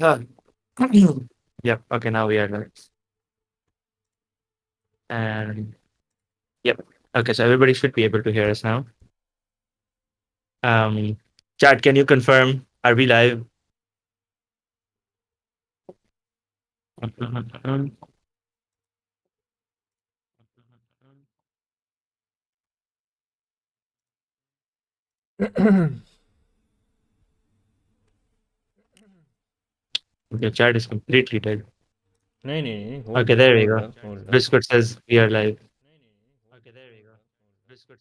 Ah, yep. Okay, now we are done. And yep. Okay, so everybody should be able to hear us now. Um, Chat, can you confirm? Are we live? Okay, chat is completely dead. नहीं नहीं नहीं Okay, hold up there we hold go. up hold up. Biscuit says we are live. Okay, there we go.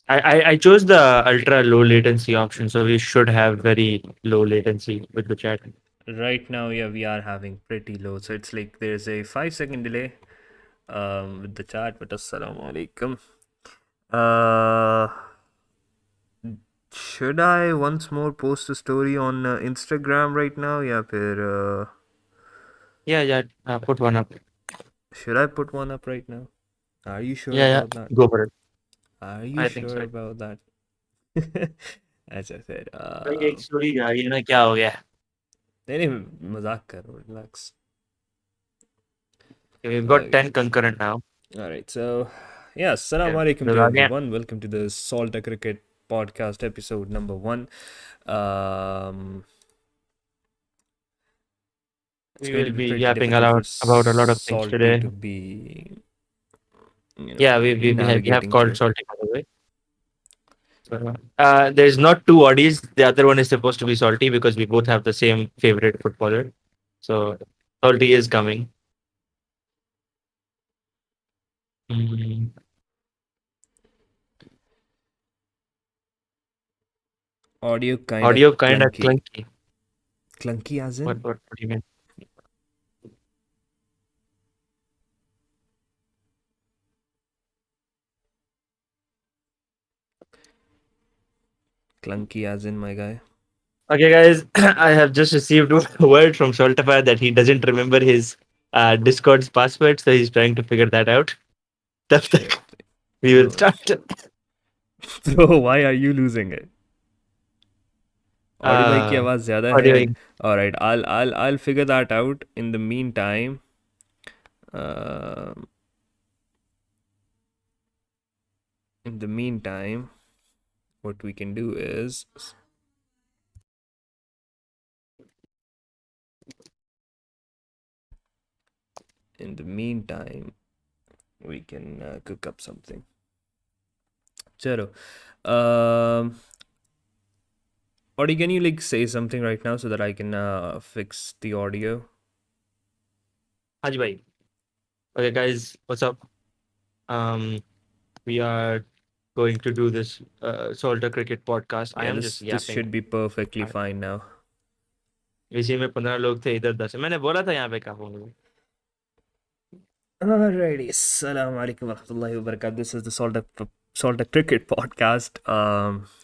I chose the ultra low latency option, so we should have very low latency with the chat. Right now, yeah, we are having pretty low. So it's like there's a 5 second delay with the chat. But assalamu alaikum. Uh, should I once more post a story on Instagram right now? Yeah, Yeah, yeah. Put one up. should I put one up right now? Are you sure Yeah, yeah. about that? Go for it. Are you I think sure so. about that? As I said, भाई एक story आ गई ना क्या हो गया नहीं नहीं मजाक कर रहा हूँ, relax. we've got Okay. 10 concurrent now. All right, so yeah, assalamu Okay. alaikum to लोग आ गए everyone. Welcome to the Salta Cricket Podcast, episode number 1. Um, it's We going to will be be pretty yapping difficult for about a lot of things Salty today. to be, Yeah, we have navigating called through. Salty by the way. So, there's not two Audis. The other one is supposed to be Salty because we both have the same favorite footballer. So Salty is coming. Mm, Audio kind of Audio kind of clunky. clunky. Clunky as What in? what do you mean? Clunky as in, my guy. Okay, guys, I have just received a word from Saltify that he doesn't remember his Discord's password, so he's trying to figure that out. तब Shit. तक we will Bro, start. bro, why are you losing it? Audio भाई की Uh, आवाज़ ज़्यादा है. Audioing. Alright, I'll figure that out. In the meantime, uh, in the meantime, what we can do is, in the meantime, we can cook up something. Chalo. Audi, can you like say something right now so that I can fix the audio? Haji bhai. Okay, guys, what's up? We are going to do this Salter Cricket podcast. I Yeah, am this just this yapping. should be perfectly I- fine now. इसी में 15 लोग थे इधर 10 मैंने बोला था यहाँ पे क्या होंगे Alrighty, assalamu alaikum warahmatullahi wabarakatuh. This is the Salta Cricket Podcast.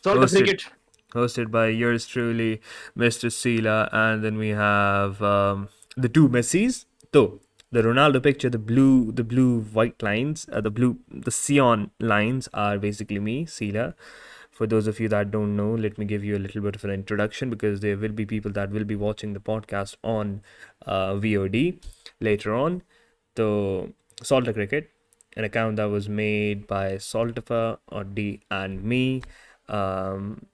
Salter Hosted Cricket. hosted by yours truly, Mr. Sela, and then we have the two Messis. So the Ronaldo picture, the blue white lines, the cyan lines are basically me, Sela. For those of you that don't know, let me give you a little bit of an introduction because there will be people that will be watching the podcast on VOD later on. So, Salta Cricket, an account that was made by Saltifa, Oddi, and me um,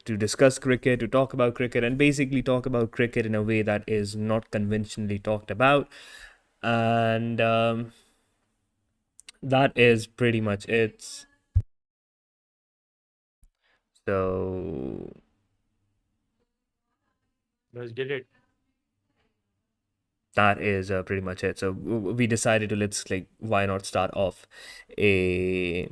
to discuss cricket, to talk about cricket, and basically talk about cricket in a way that is not conventionally talked about. And that is pretty much it. So, Let's get it. that is pretty much it. So we decided to let's like why not start off a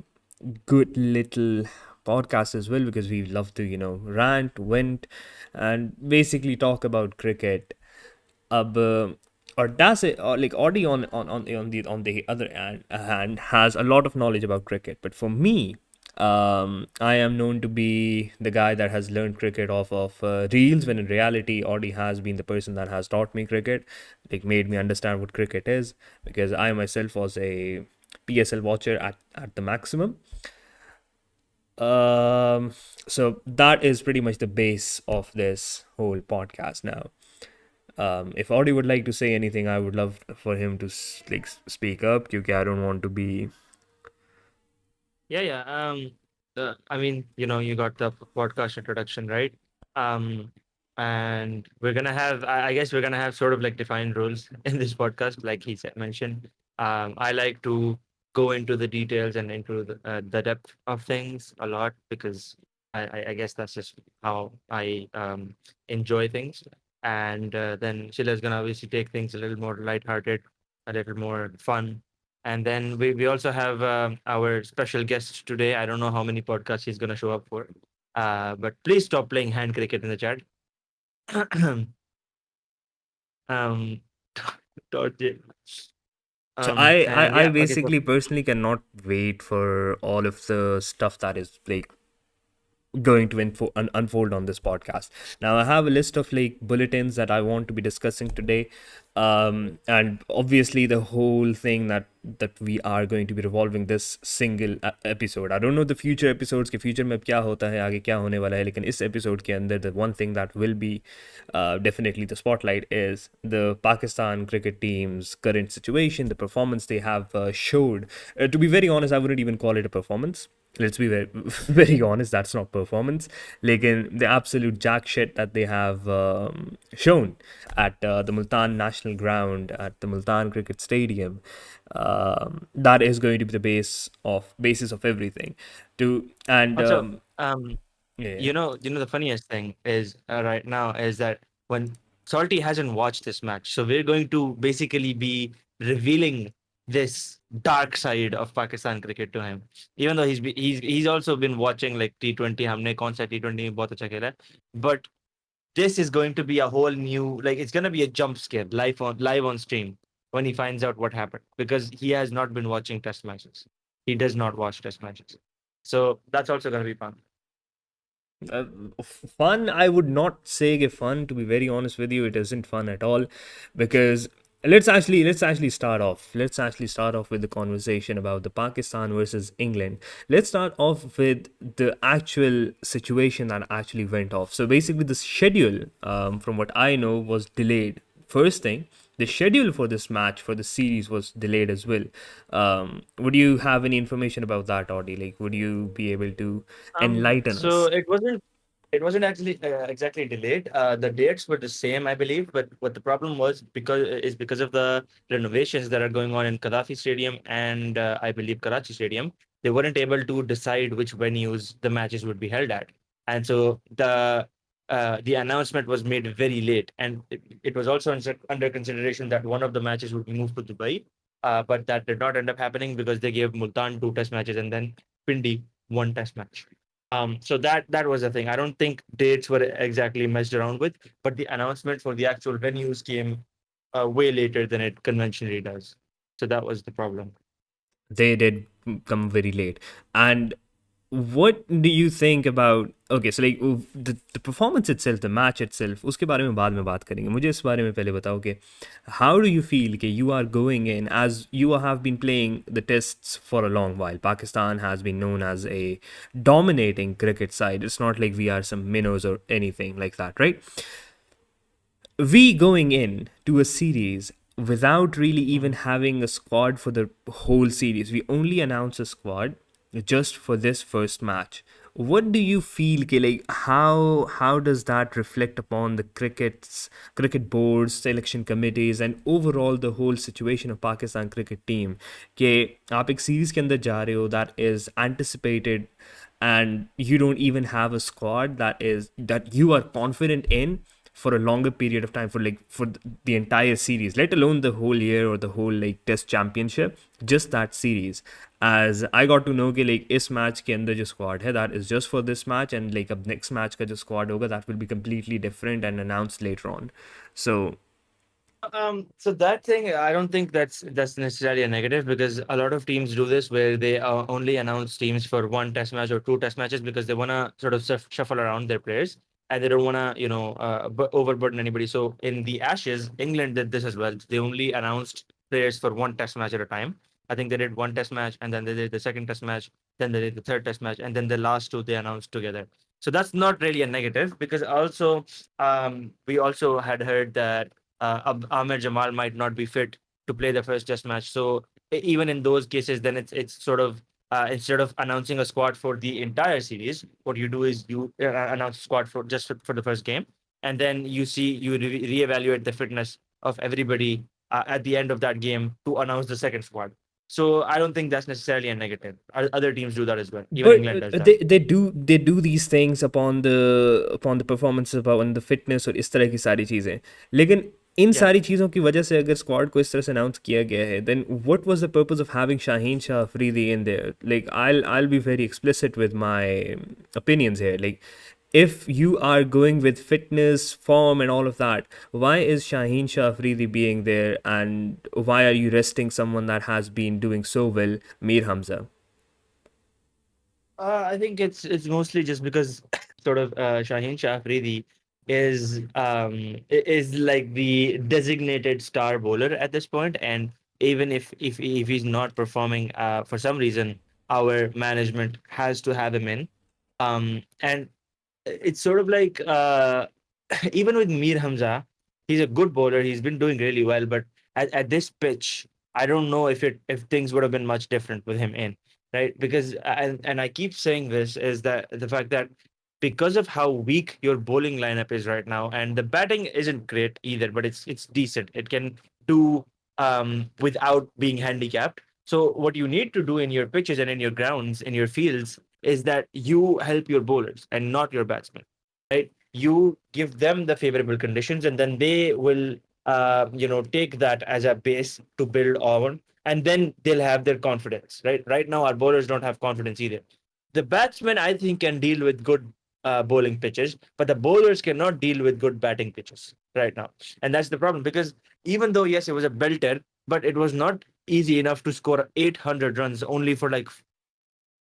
good little podcast as well because we love to rant, vent, and basically talk about cricket. Ab, or does it or like Audi on the other hand has a lot of knowledge about cricket, but for me, I am known to be the guy that has learned cricket off of reels, when in reality, Audi has been the person that has taught me cricket, like made me understand what cricket is, because I myself was a PSL watcher at the maximum. So that is pretty much the base of this whole podcast now. If Audie would like to say anything, I would love for him to speak up. Because I don't want to be. Yeah, yeah. I mean, you got the podcast introduction, right? Um, and we're gonna have, I guess, we're gonna have sort of like defined rules in this podcast, like he said, mentioned. I like to go into the details and into the depth of things a lot because I guess that's just how I enjoy things. And then Sheila's gonna obviously take things a little more lighthearted, a little more fun, and then we also have our special guest today. I don't know how many podcasts he's going to show up for. But please stop playing hand cricket in the chat. um, Torje. So I, And I, I yeah, okay. So basically personally cannot wait for all of the stuff that is like going to unfold on this podcast. Now, I have a list of like bulletins that I want to be discussing today, and obviously the whole thing that we are going to be revolving this single episode. I don't know the future episodes के future में क्या होता है आगे क्या होने वाला है लेकिन इस episode के अंदर the one thing that will be definitely the spotlight is the Pakistan cricket team's current situation, the performance they have showed. To be very honest, I wouldn't even call it a performance. Let's be very, very honest, that's not performance. Like in the absolute jack shit that they have shown at the Multan National Ground, at the Multan Cricket Stadium, that is going to be the basis of everything. To and also, yeah. the funniest thing is right now is that when Salty hasn't watched this match, so we're going to basically be revealing this dark side of Pakistan cricket to him. Even though he's also been watching like T20, हमने कौन सा T20 में बहुत अच्छा खेला है, but this is going to be a whole new, like it's going to be a jump scare live on stream when he finds out what happened because he has not been watching test matches. He does not watch test matches, so that's also going to be fun. Uh, Fun, I would not say fun. To be very honest with you, it isn't fun at all, because let's actually start off. Let's actually start off with the conversation about the Pakistan versus England. Let's start off with the actual situation that actually went off. So basically, the schedule, from what I know, was delayed. First thing, the schedule for this match for the series was delayed as well. Would you have any information about that, Audie? Like, would you be able to enlighten So us? it wasn't actually exactly delayed. The dates were the same, I believe, but what the problem was because of the renovations that are going on in Qaddafi Stadium and I believe Karachi Stadium. They weren't able to decide which venues the matches would be held at, and so the announcement was made very late, and it was also under consideration that one of the matches would be moved to Dubai, but that did not end up happening because they gave Multan two test matches and then Pindi one test match. So that was the thing. I don't think dates were exactly messed around with, but the announcement for the actual venues came way later than it conventionally does. So that was the problem. They did come very late. And what do you think about, okay, so like the performance itself, the match itself, उसके बारे में बाद में बात करेंगे. मुझे इस बारे में पहले बताओ कि how do you feel कि you are going in, as you have been playing the tests for a long while. Pakistan has been known as a dominating cricket side. It's not like we are some minnows or anything like that, right? We going in to a series without really even Mhm. having a squad for the whole series. We only announce a squad just for this first match. What do you feel like how does that reflect upon the cricket boards, selection committees, and overall the whole situation of Pakistan cricket team? कि आप एक series के अंदर जा रहे हो that is anticipated, and you don't even have a squad that you are confident in for a longer period of time, for the entire series, let alone the whole year or the whole like test championship, just that series. As I got to know कि like इस match के अंदर जो squad है that is just for this match, and like अब next match का जो squad होगा that will be completely different and announced later on. So So that thing, I don't think that's necessarily a negative because a lot of teams do this where they only announce teams for one test match or two test matches because they want to sort of shuffle around their players and they don't want to, overburden anybody. So in the Ashes, England did this as well. They only announced players for one test match at a time. I think they did one test match and then they did the second test match, then they did the third test match, and then the last two they announced together. So that's not really a negative because also we also had heard that Ahmed Jamal might not be fit to play the first test match. So even in those cases, then it's sort of instead of announcing a squad for the entire series, what you do is you announce a squad for just for the first game, and then you reevaluate the fitness of everybody at the end of that game to announce the second squad. So I don't think that's necessarily a negative. Other teams do that as well. Even But England does that. they do these things upon the performance, upon the fitness और इस तरह की सारी चीज़ें. लेकिन इन Yeah. सारी चीज़ों की वजह से अगर स्क्वाड को इस तरह से अनाउंस किया गया है, then what was the purpose of having Shaheen Shah Afridi in there? Like, I'll be very explicit with my opinions here. Like, if you are going with fitness, form, and all of that, why is Shaheen Shah Afridi being there, and why are you resting someone that has been doing so well, Mir Hamza? I think it's mostly just because sort of Shaheen Shah Afridi is like the designated star bowler at this point, and even if he's not performing for some reason, our management has to have him in. And it's sort of like even with Mir Hamza, he's a good bowler. He's been doing really well, but at this pitch, I don't know if things would have been much different with him in, right? Because and I keep saying this is that the fact that because of how weak your bowling lineup is right now, and the batting isn't great either, but it's decent. It can do without being handicapped. So what you need to do in your pitches and in your grounds, in your fields, is that you help your bowlers and not your batsmen, right? You give them the favorable conditions, and then they will, take that as a base to build on, and then they'll have their confidence, right? Right now, our bowlers don't have confidence either. The batsmen, I think, can deal with good bowling pitches, but the bowlers cannot deal with good batting pitches right now, and that's the problem. Because even though yes, it was a belter, but it was not easy enough to score 800 runs only for like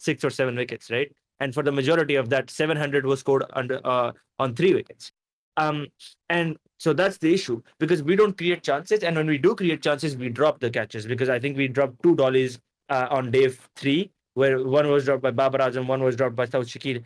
6 or 7 wickets, right? And for the majority of that, 700 was scored on 3 wickets. Um, and so that's the issue because we don't create chances, and when we do create chances, we drop the catches because I think we dropped two dollies on day three, where one was dropped by Babar Azam, one was dropped by South Shakir.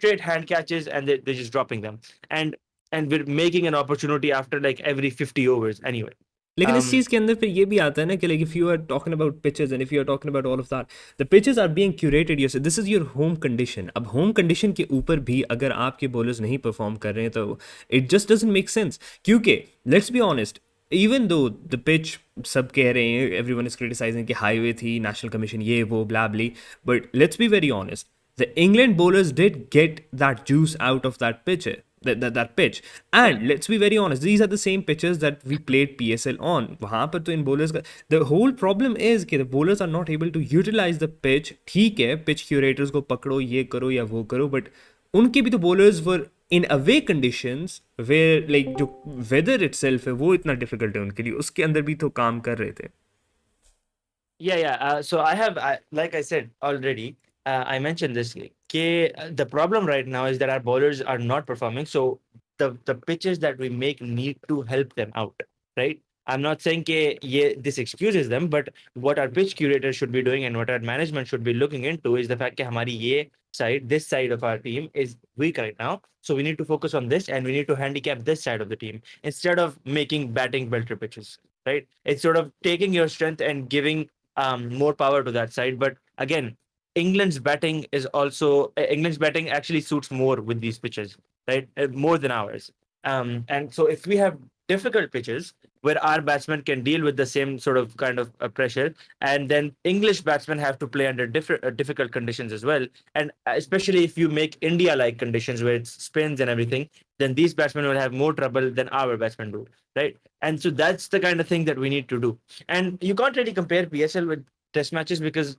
Straight hand catches, and they're just dropping them, and we're making an opportunity after like every 50 overs anyway. लेकिन इस Um, चीज़ के अंदर फिर ये भी आता है ना कि like if you are talking about pitches and if you are talking about all of that, the pitches are being curated your, this is your home condition. अब होम कंडीशन के ऊपर भी अगर आपके बॉलर्स नहीं परफॉर्म कर रहे हैं तो it just doesn't make sense. क्योंकि let's be honest, even though the pitch सब कह रहे हैं, एवरी वन इज क्रिटिसाइजिंग कि हाईवे थी, नेशनल कमीशन, ये वो blah blah, but let's be very honest, the England bowlers did get that juice out of that pitch. That pitch. yeah, And let's be very honest, these are the same pitches that we played PSL on. वहाँ पर तो इन bowlers का the whole problem is कि the bowlers are not able to utilize the pitch. ठीक है, pitch curators को पकड़ो, ये करो या वो करो, but उनके भी तो bowlers were in away conditions where like जो weather itself है वो इतना difficult है उनके लिए, उसके अंदर भी तो काम कर रहे थे. yeah. So like I said already, I mentioned this. The problem right now is that our bowlers are not performing. So the pitches that we make need to help them out, right? I'm not saying this excuses them, but what our pitch curators should be doing and what our management should be looking into is the fact that this side of our team is weak right now. So we need to focus on this and we need to handicap this side of the team instead of making batting belter pitches, right? It's sort of taking your strength and giving more power to that side. But again, England's batting actually suits more with these pitches, right? More than ours. And so if we have difficult pitches where our batsmen can deal with the same sort of kind of pressure, and then English batsmen have to play under difficult conditions as well, and especially if you make India-like conditions where it's spins and everything, then these batsmen will have more trouble than our batsmen do, right? And so that's the kind of thing that we need to do. And you can't really compare PSL with Test matches because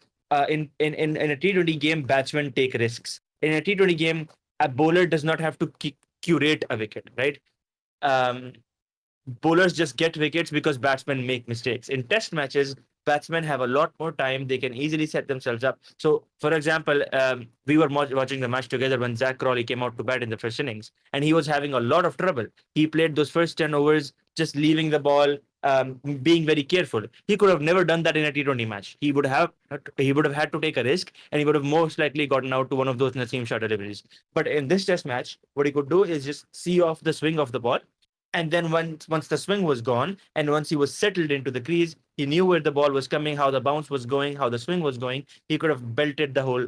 in a T20 game, batsmen take risks. In a T20 game, a bowler does not have to curate a wicket, right? Um, Bowlers just get wickets because batsmen make mistakes. In test matches, batsmen have a lot more time. They can easily set themselves up. So, for example, we were watching the match together when Zach Crawley came out to bat in the first innings, and he was having a lot of trouble. He played those first 10 overs just leaving the ball, being very careful. He could have never done that in a T20 match. He would have had to take a risk, and he would have most likely gotten out to one of those Naseem Shah deliveries. But in this test match, what he could do is just see off the swing of the ball And then once the swing was gone, and once he was settled into the crease, he knew where the ball was coming, how the bounce was going, how the swing was going. He could have belted the whole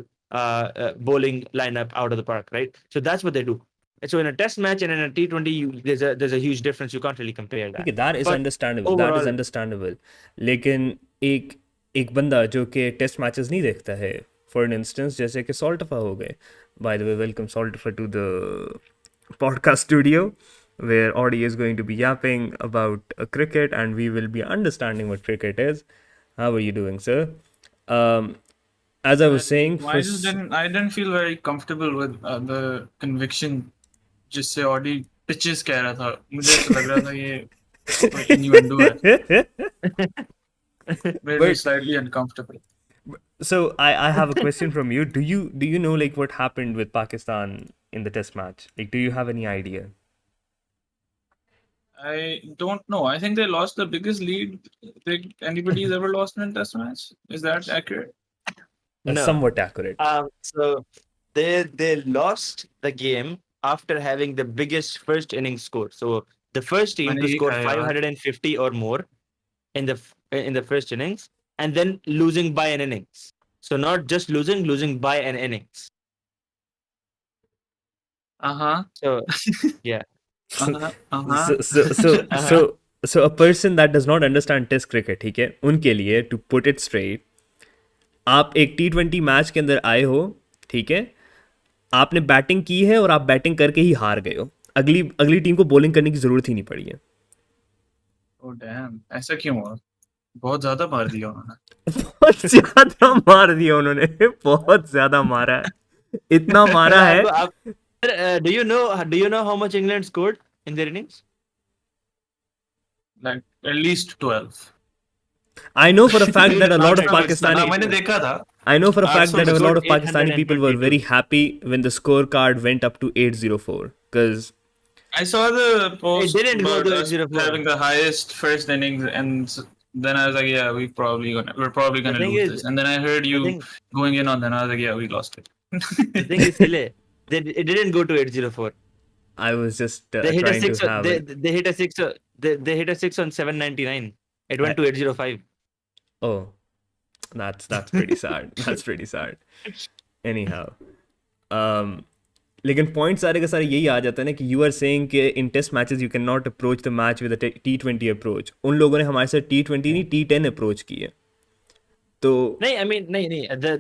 bowling lineup out of the park, right? So that's what they do. So in a test match and in a T20, there's a huge difference. You can't really compare ठीक that. है, that is But understandable, that is overall, understandable. लेकिन एक एक बंदा जो कि test matches नहीं देखता है, फॉर एन इंस्टेंस जैसे कि सॉल्टफा हो गए. बाय द वे, वेलकम सॉल्टफा to the podcast studio where Audie is going to be yapping about cricket and we will be understanding what cricket is. How are you doing, sir? Um, as I was saying, I didn't feel very comfortable with the conviction जिससे Audi pitches कह रहा था. मुझे ऐसा लग रहा था ये कोई innuendo है. Made me slightly uncomfortable. so I have a question from you. Do you know like what happened with Pakistan in the test match? Like, do you have any idea? I don't know. I think they lost the biggest lead anybody's ever lost in a test match. Is that accurate? no. Somewhat accurate. So they lost the game after having the biggest first inning score. So the first team मैंने to यही score कहा यार. 550 or more in the first innings, and then losing by an innings. So not just losing by an innings. So yeah. So a person that does not understand test cricket, ठीक है, उनके लिए to put it straight, आप एक T20 match के अंदर आए हो, ठीक है, आपने बैटिंग की है और आप बैटिंग करके ही हार गए हो, अगली टीम को बॉलिंग करने की जरूरत ही नहीं पड़ी है. Oh damn, ऐसा क्यों हुआ? बहुत ज्यादा मार दिया उन्होंने. बहुत ज्यादा मार दिया उन्होंने, बहुत ज्यादा मारा है, इतना मारा है. Do you know how much England scored in their innings? Like at least 12. I know for a fact that a lot of मैंने Pakistani देखा था. I know for a fact that a lot of scored Pakistani people were 822. very happy when the scorecard went up to 804 because I saw the post It didn't go about to us 804. having the highest first innings, and then I was like, yeah, we're probably gonna thing lose is- this. And then I heard you thing- going in on that, and I was like, yeah, we lost it. The thing is, Sile, it didn't go to 804. I was just They hit a trying six. to have it. They hit a six. They hit a six on 799. It went to 805. Oh, that's pretty sad. That's pretty sad. Anyhow, लेकिन point सारे का सारे यही आ जाता है ना कि you are saying कि in test matches you can not approach the match with T20 approach. उन लोगों ने हमारे साथ T20 नहीं T10 अप्रोच की है. तो No, I mean, no.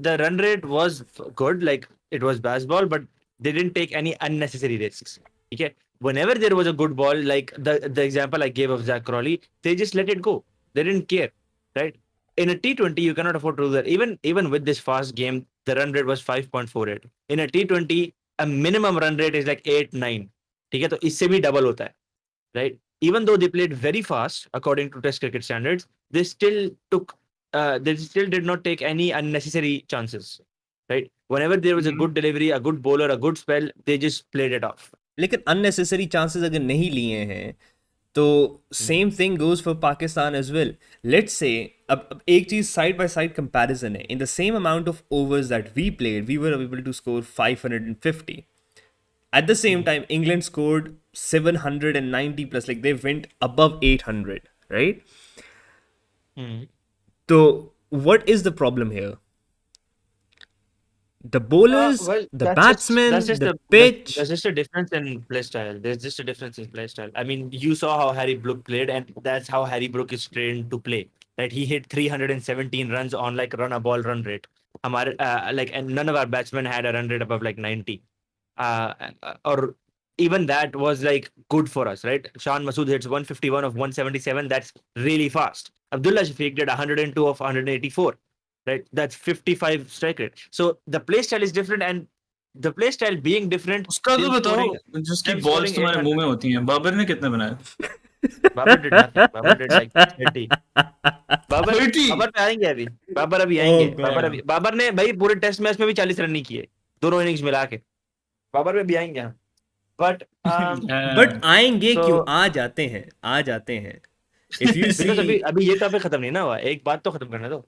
The run rate was good. Like it was baseball, but they didn't take any unnecessary risks. Okay. Whenever there was a good ball, like the example I gave of Zach Crawley, they just let it go. They didn't care, right? In a T20, you cannot afford to do that. Even with this fast game, the run rate was 5.48. In a T20, a minimum run rate is like 8-9. ठीक है, तो इससे भी double होता है, right? Even though they played very fast according to Test cricket standards, they still did not take any unnecessary chances, right? Whenever there was a good delivery, a good bowler, a good spell, they just played it off. लेकिन unnecessary chances अगर नहीं लिए हैं तो same thing goes for Pakistan as well. Let's say अब एक चीज side by side comparison है. In the same amount of overs that we played we were able to score 550. At the same time, England scored 790 plus, like they went above 800, right? So, what is the problem here? The bowlers, the batsmen, the pitch. There's just a difference in play style. There's just a difference in play style. I mean, you saw how Harry Brook played, and that's how Harry Brook is trained to play. Right? He hit 317 runs on like run a ball run rate. And none of our batsmen had a run rate above like 90. Or even that was like good for us, right? Shan Masood hits 151 of 177. That's really fast. Abdullah Shafiq did 102 of 184. Right, that's 55 strike rate. So the play style is different, and the play style being different. उसका तो बताओ, जिसकी balls तुम्हारे मुंह में होती हैं. बाबर ने कितने बनाए? Babar did nothing. Babar did like 30. Babar पे आएंगे अभी. बाबर अभी आएंगे. बाबर ने भाई पूरे टेस्ट मैच में भी 40 रन नहीं किए, दोनों इनिंग्स मिला के. बाबर पे भी आएंगे. But आएंगे क्यों? आ जाते हैं. If you see, अभी ये टॉपिक खत्म नहीं ना हुआ. एक बात तो खत्म करने दो.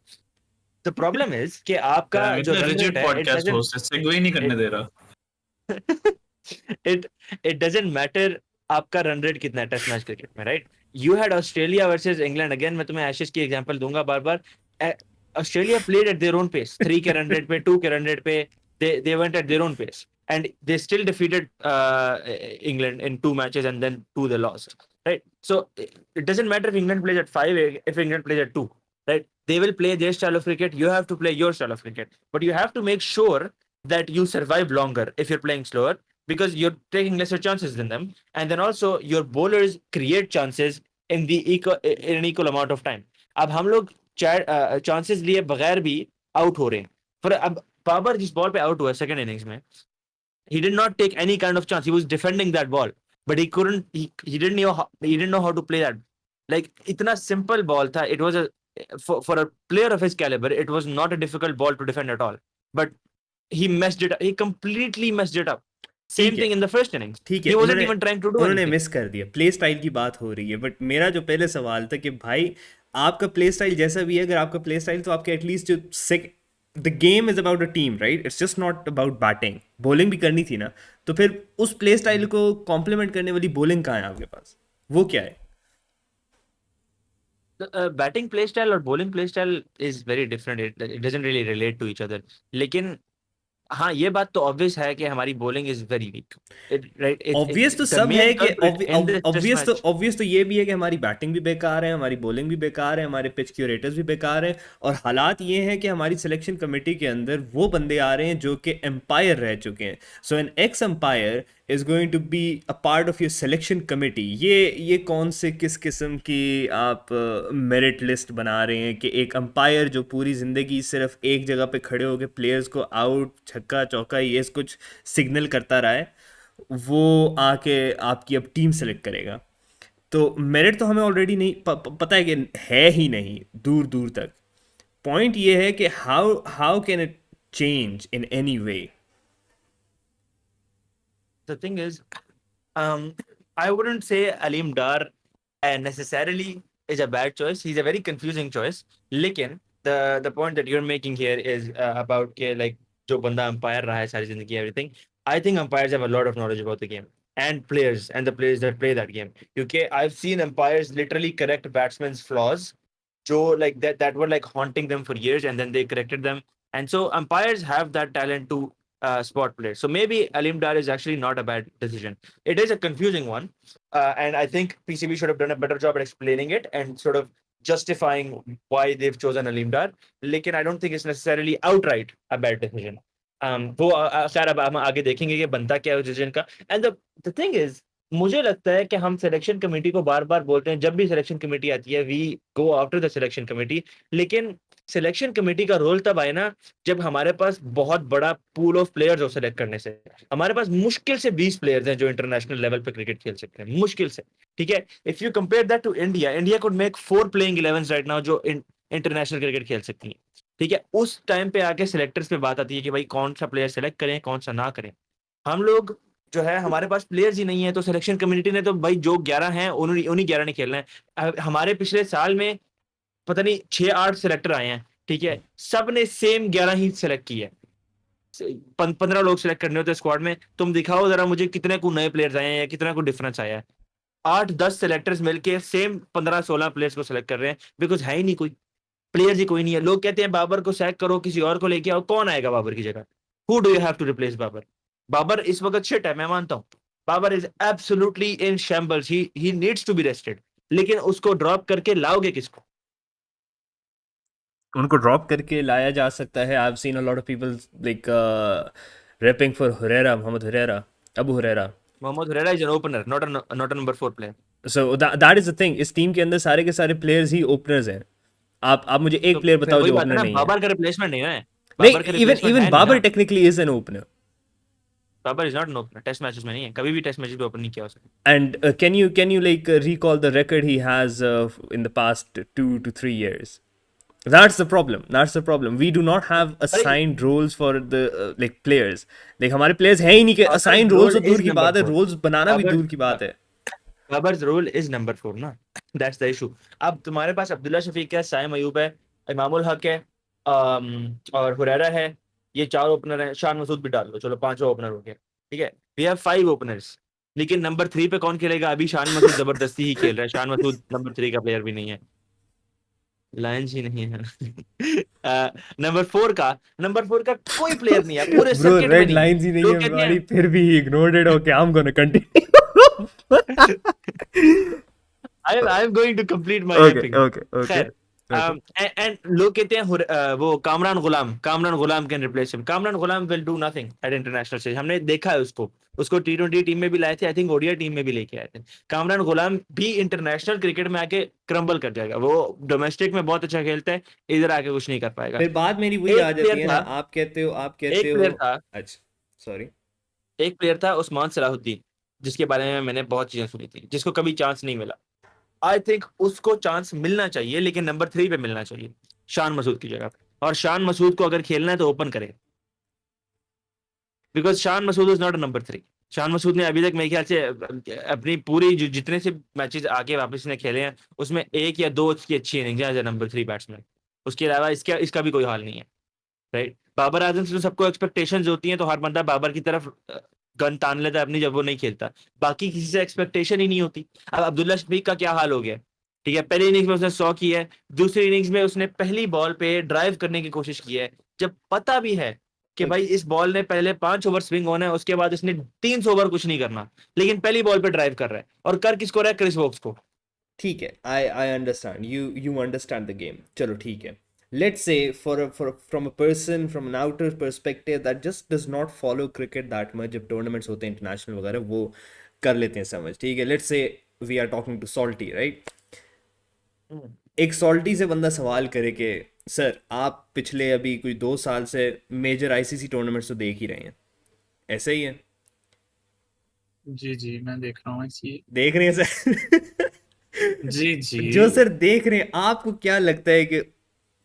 The problem is कि आपका जो rigid podcast host segue नहीं करने दे रहा. It doesn't matter आपका रन रेट कितना है टेस्ट मैच क्रिकेट में, right? You had Australia versus England, again मैं तुम्हें एशेज की एग्जांपल दूंगा बार बार। Australia played at their own pace, 3 के रन रेट पे, 2 के रन रेट पे, they went at their own pace and they still defeated England in 2 matches and then 2 they lost, right? So it doesn't matter if England plays at 5, if England plays at 2, right? They will play their style of cricket, you have to play your style of cricket, but you have to make sure that you survive longer if you're playing slower, because you're taking lesser chances than them, and then also your bowlers create chances in an equal amount of time. अब हम लोग chances लिए बगैर भी out हो रहे हैं। पर अब बाबर जिस बॉल पे आउट हुआ सेकंड इनिंग्स में, he did not take any kind of chance. He was defending that ball, but he couldn't. He didn't know how to play that. Like itna simple ball tha. It was a for a player of his caliber, it was not a difficult ball to defend at all. But he messed it up. He completely messed it up. ठीक Same है, thing in the first innings. ठीक है, He wasn't उन्होंने even trying to do उन्होंने anything. Miss कर दिया। Play style की बात हो रही है, बट मेरा जो पहले सवाल था कि भाई आपका प्ले स्टाइल जैसा भी है, अगर आपका प्ले स्टाइल तो आपके एटलीस्ट जो the game is about a team, right? It's just not about batting. Bowling भी करनी थी ना, तो फिर उस प्ले स्टाइल को कॉम्प्लीमेंट करने वाली बॉलिंग कहाँ है आपके पास? वो क्या है? The batting play style or bowling play style is very different. It doesn't really relate to each other. लेकिन हाँ, ये बात तो ऑब्वियस है कि हमारी bowling is very weak, right? Obvious तो द सब है मेन कि culprit in this test match, obvious तो ये भी है कि हमारी बैटिंग भी बेकार है, हमारी बॉलिंग भी बेकार है, हमारे पिच क्यूरेटर्स भी बेकार हैं, और हालात ये हैं कि हमारी सिलेक्शन कमेटी के अंदर वो बंदे आ रहे हैं जो कि एम्पायर रह चुके हैं। So an ex umpire is going to be a part of your selection committee. ये कौन से किस किस्म की आप मेरिट लिस्ट बना रहे हैं कि एक अंपायर जो पूरी ज़िंदगी सिर्फ एक जगह पे खड़े होकर प्लेयर्स को आउट, छक्का, चौका, ये कुछ सिग्नल करता रहा है, वो आके आपकी अब टीम सेलेक्ट करेगा? तो मेरिट तो हमें ऑलरेडी नहीं पता है कि है ही नहीं दूर दूर तक। पॉइंट ये है कि how how can it change in any way? the thing is, I wouldn't say Aleem Dar necessarily is a bad choice. He's a very confusing choice. लेकिन the point that you're making here is about के like जो बंदा umpire रहा है सारी जिंदगी, everything. I think umpires have a lot of knowledge about the game and players and the players that play that game. क्योंकि I've seen umpires literally correct batsmen's flaws, जो like that were like haunting them for years, and then they corrected them. And so umpires have that talent to spot players. So maybe Aleem Dar is actually not a bad decision. It is a confusing one, and I think PCB should have done a better job at explaining it and sort of justifying why they've chosen Aleem Dar. Lekin I don't think it's necessarily outright a bad decision. वो खैर अब हम आगे देखेंगे कि बनता क्या है उस डिसीजन का। एंड द थिंग इज, मुझे लगता है कि हम सिलेक्शन कमेटी को बार बार बोलते हैं, जब भी सिलेक्शन कमेटी आती है we go after the selection committee, लेकिन सिलेक्शन कमेटी का रोल तब आए ना जब हमारे पास बहुत बड़ा पूल ऑफ प्लेयर्स हो सेलेक्ट करने से। हमारे पास मुश्किल से 20 प्लेयर्स हैं जो इंटरनेशनल लेवल पे क्रिकेट खेल सकते हैं, मुश्किल से, ठीक है? If you compare that to India, India could make 4 playing 11s right now जो इंटरनेशनल क्रिकेट खेल सकती हैं, ठीक है? उस टाइम पे आके सिलेक्टर्स पे बात आती है कि भाई कौन सा प्लेयर सेलेक्ट करें, कौन सा ना करें। हम लोग जो है हमारे पास प्लेयर्स ही नहीं है, तो सिलेक्शन कम्युनिटी ने तो भाई जो 11 हैं उन्हीं 11 ने खेलना है। हमारे पिछले साल में पता नहीं 6-8 सिलेक्टर आए हैं, ठीक है? सब ने सेम 11 ही सिलेक्ट की है। 15 लोग सिलेक्ट करने होते स्क्वाड में, तुम दिखाओ जरा मुझे कितने को नए प्लेयर्स आए हैं या कितना को डिफरेंस आया है। 8-10 सिलेक्टर्स मिलके सेम 15-16 प्लेयर्स को सिलेक्ट कर रहे हैं, बिकॉज है ही नहीं कोई प्लेयर्स ही कोई नहीं है। लोग कहते हैं बाबर को सैक करो, किसी और को लेके आओ, कौन आएगा बाबर की जगह? Who do you have to replace Babar? Babar इस वक्त शिट है, मैं मानता हूँ। Babar is absolutely in shambles, he needs to be rested, लेकिन उसको ड्रॉप करके लाओगे किसको? उनको ड्रॉप करके लाया जा सकता है। I have seen a lot of people like rapping for Huraira, Mohammad Huraira, Abu Huraira. Mohammad Huraira is an opener, not a number 4 player. So that is the thing, इस टीम के अंदर सारे के सारे प्लेयर्स ही ओपनर्स हैं। आप मुझे एक तो प्लेयर फिर बताओ वही जो बात है ओपनर ना, नहीं है। बाबर का रिप्लेसमेंट नहीं है, नहीं, बाबर का इवन रिप्लेसमेंट इवन है नहीं बाबर ना। Technically is an opener. Babar is not an opener, test matches में नहीं है, कभी भी टेस्ट मैचेस पे ओपन नहीं किया उसने। And can you like recall the record he has in the past 2 to 3 years? That's the problem. That's the problem. We do not have अरे assigned roles for the like players. Like हमारे players हैं ही नहीं कि Babar assigned roles role तो दूर is की number बात है, 4। roles बनाना भी बाबर दूर की बात है। बाबर्स रोल इज नंबर 4 ना, दैट्स द इशू। अब तुम्हारे पास अब्दुल्ला शफीक है, साइम अयूब है, इमामुल हक है, और हुरैरा है, ये 4 ओपनर हैं। शान मसूद भी डाल लो, चलो 5 ओपनर हो गए, ठीक है? We have 5 openers. लेकिन नंबर 3 पे कौन खेलेगा? अभी शान मसूद जबरदस्ती ही खेल रहा है, शान मसूद नंबर 3 का प्लेयर भी नहीं है, लायंस ही नहीं है। नंबर 4 का कोई प्लेयर नहीं है पूरे ब्रो सर्किट में, रेड नहीं। लाइंस ही नहीं लोग है कहते हमारी, हैं फिर भी ignored it. Okay, I am gonna continue. I am going to complete my okay aping. Okay okay खैर, ओके। एंड लोग कहते हैं वो Kamran Ghulam can replace him. Kamran Ghulam will do nothing at international stage, हमने देखा है उसको। उसको T20 टीम में भी लाए थे, आई थिंक ओडीआई टीम में भी लेके आए थे। कामरान गुलाम भी इंटरनेशनल क्रिकेट में आके क्रम्बल कर जाएगा, वो डोमेस्टिक में बहुत अच्छा खेलता है, इधर आके कुछ नहीं कर पाएगा। फिर बात मेरी वही आ एक जाती प्लेयर है ना, था आप कहते एक हो। प्लेयर था अच्छा, सॉरी। एक प्लेयर था उस्मान सलाहुद्दीन, जिसके बारे में मैंने बहुत चीजें सुनी थी, जिसको कभी चांस नहीं मिला। आई थिंक उसको चांस मिलना चाहिए, लेकिन नंबर 3 पे मिलना चाहिए, शान मसूद की जगह पे। और शान मसूद को अगर खेलना है तो ओपन करे, because Shan Masood is not a number 3। Shan Masood ने अभी तक मेरे ख्याल से अपनी पूरी जितने से मैचेस आके वापस ने खेले हैं, उसमें एक या दो उसकी अच्छी इनिंग्स है एज ए नंबर 3 बैट्समैन। उसके अलावा इसका इसका भी कोई हाल नहीं है, राइट। बाबर आजम से तो सबको एक्सपेक्टेशंस होती हैं, तो हर बंदा बाबर की तरफ गन तान लेता है अपनी जब वो नहीं खेलता। बाकी किसी से एक्सपेक्टेशन ही नहीं होती। अब अब्दुल्ला शफीक का क्या हाल हो गया? ठीक है, पहली इनिंग्स में उसने 100 की है, दूसरी इनिंग्स में उसने पहली बॉल पे ड्राइव करने की कोशिश की है, जब पता भी है कि भाई इस बॉल ने पहले 5 ओवर स्विंग होना है, उसके बाद इसने 300 ओवर कुछ नहीं करना, लेकिन पहली बॉल पे ड्राइव कर रहा है, और कर किसको रहा है? क्रिस वोक्स को। ठीक है, I understand you understand the game, चलो ठीक है। Let's say for from a person from an outer perspective that just does not follow cricket that much, जब टूर्नामेंट्स होते हैं इंटरनेशनल वगैरह वो कर लेते हैं समझ, ठीक है। Let's say we are talking to Salty, right. एक सॉल्टी से बंदा सवाल करे कि सर आप पिछले अभी कोई 2 साल से मेजर आईसीसी टूर्नामेंट्स तो देख ही रहे हैं, ऐसे ही है? जी जी, मैं देख रहा हूँ इसी। देख रहे हैं सर? जी जी। जो सर देख रहे हैं, आपको क्या लगता है कि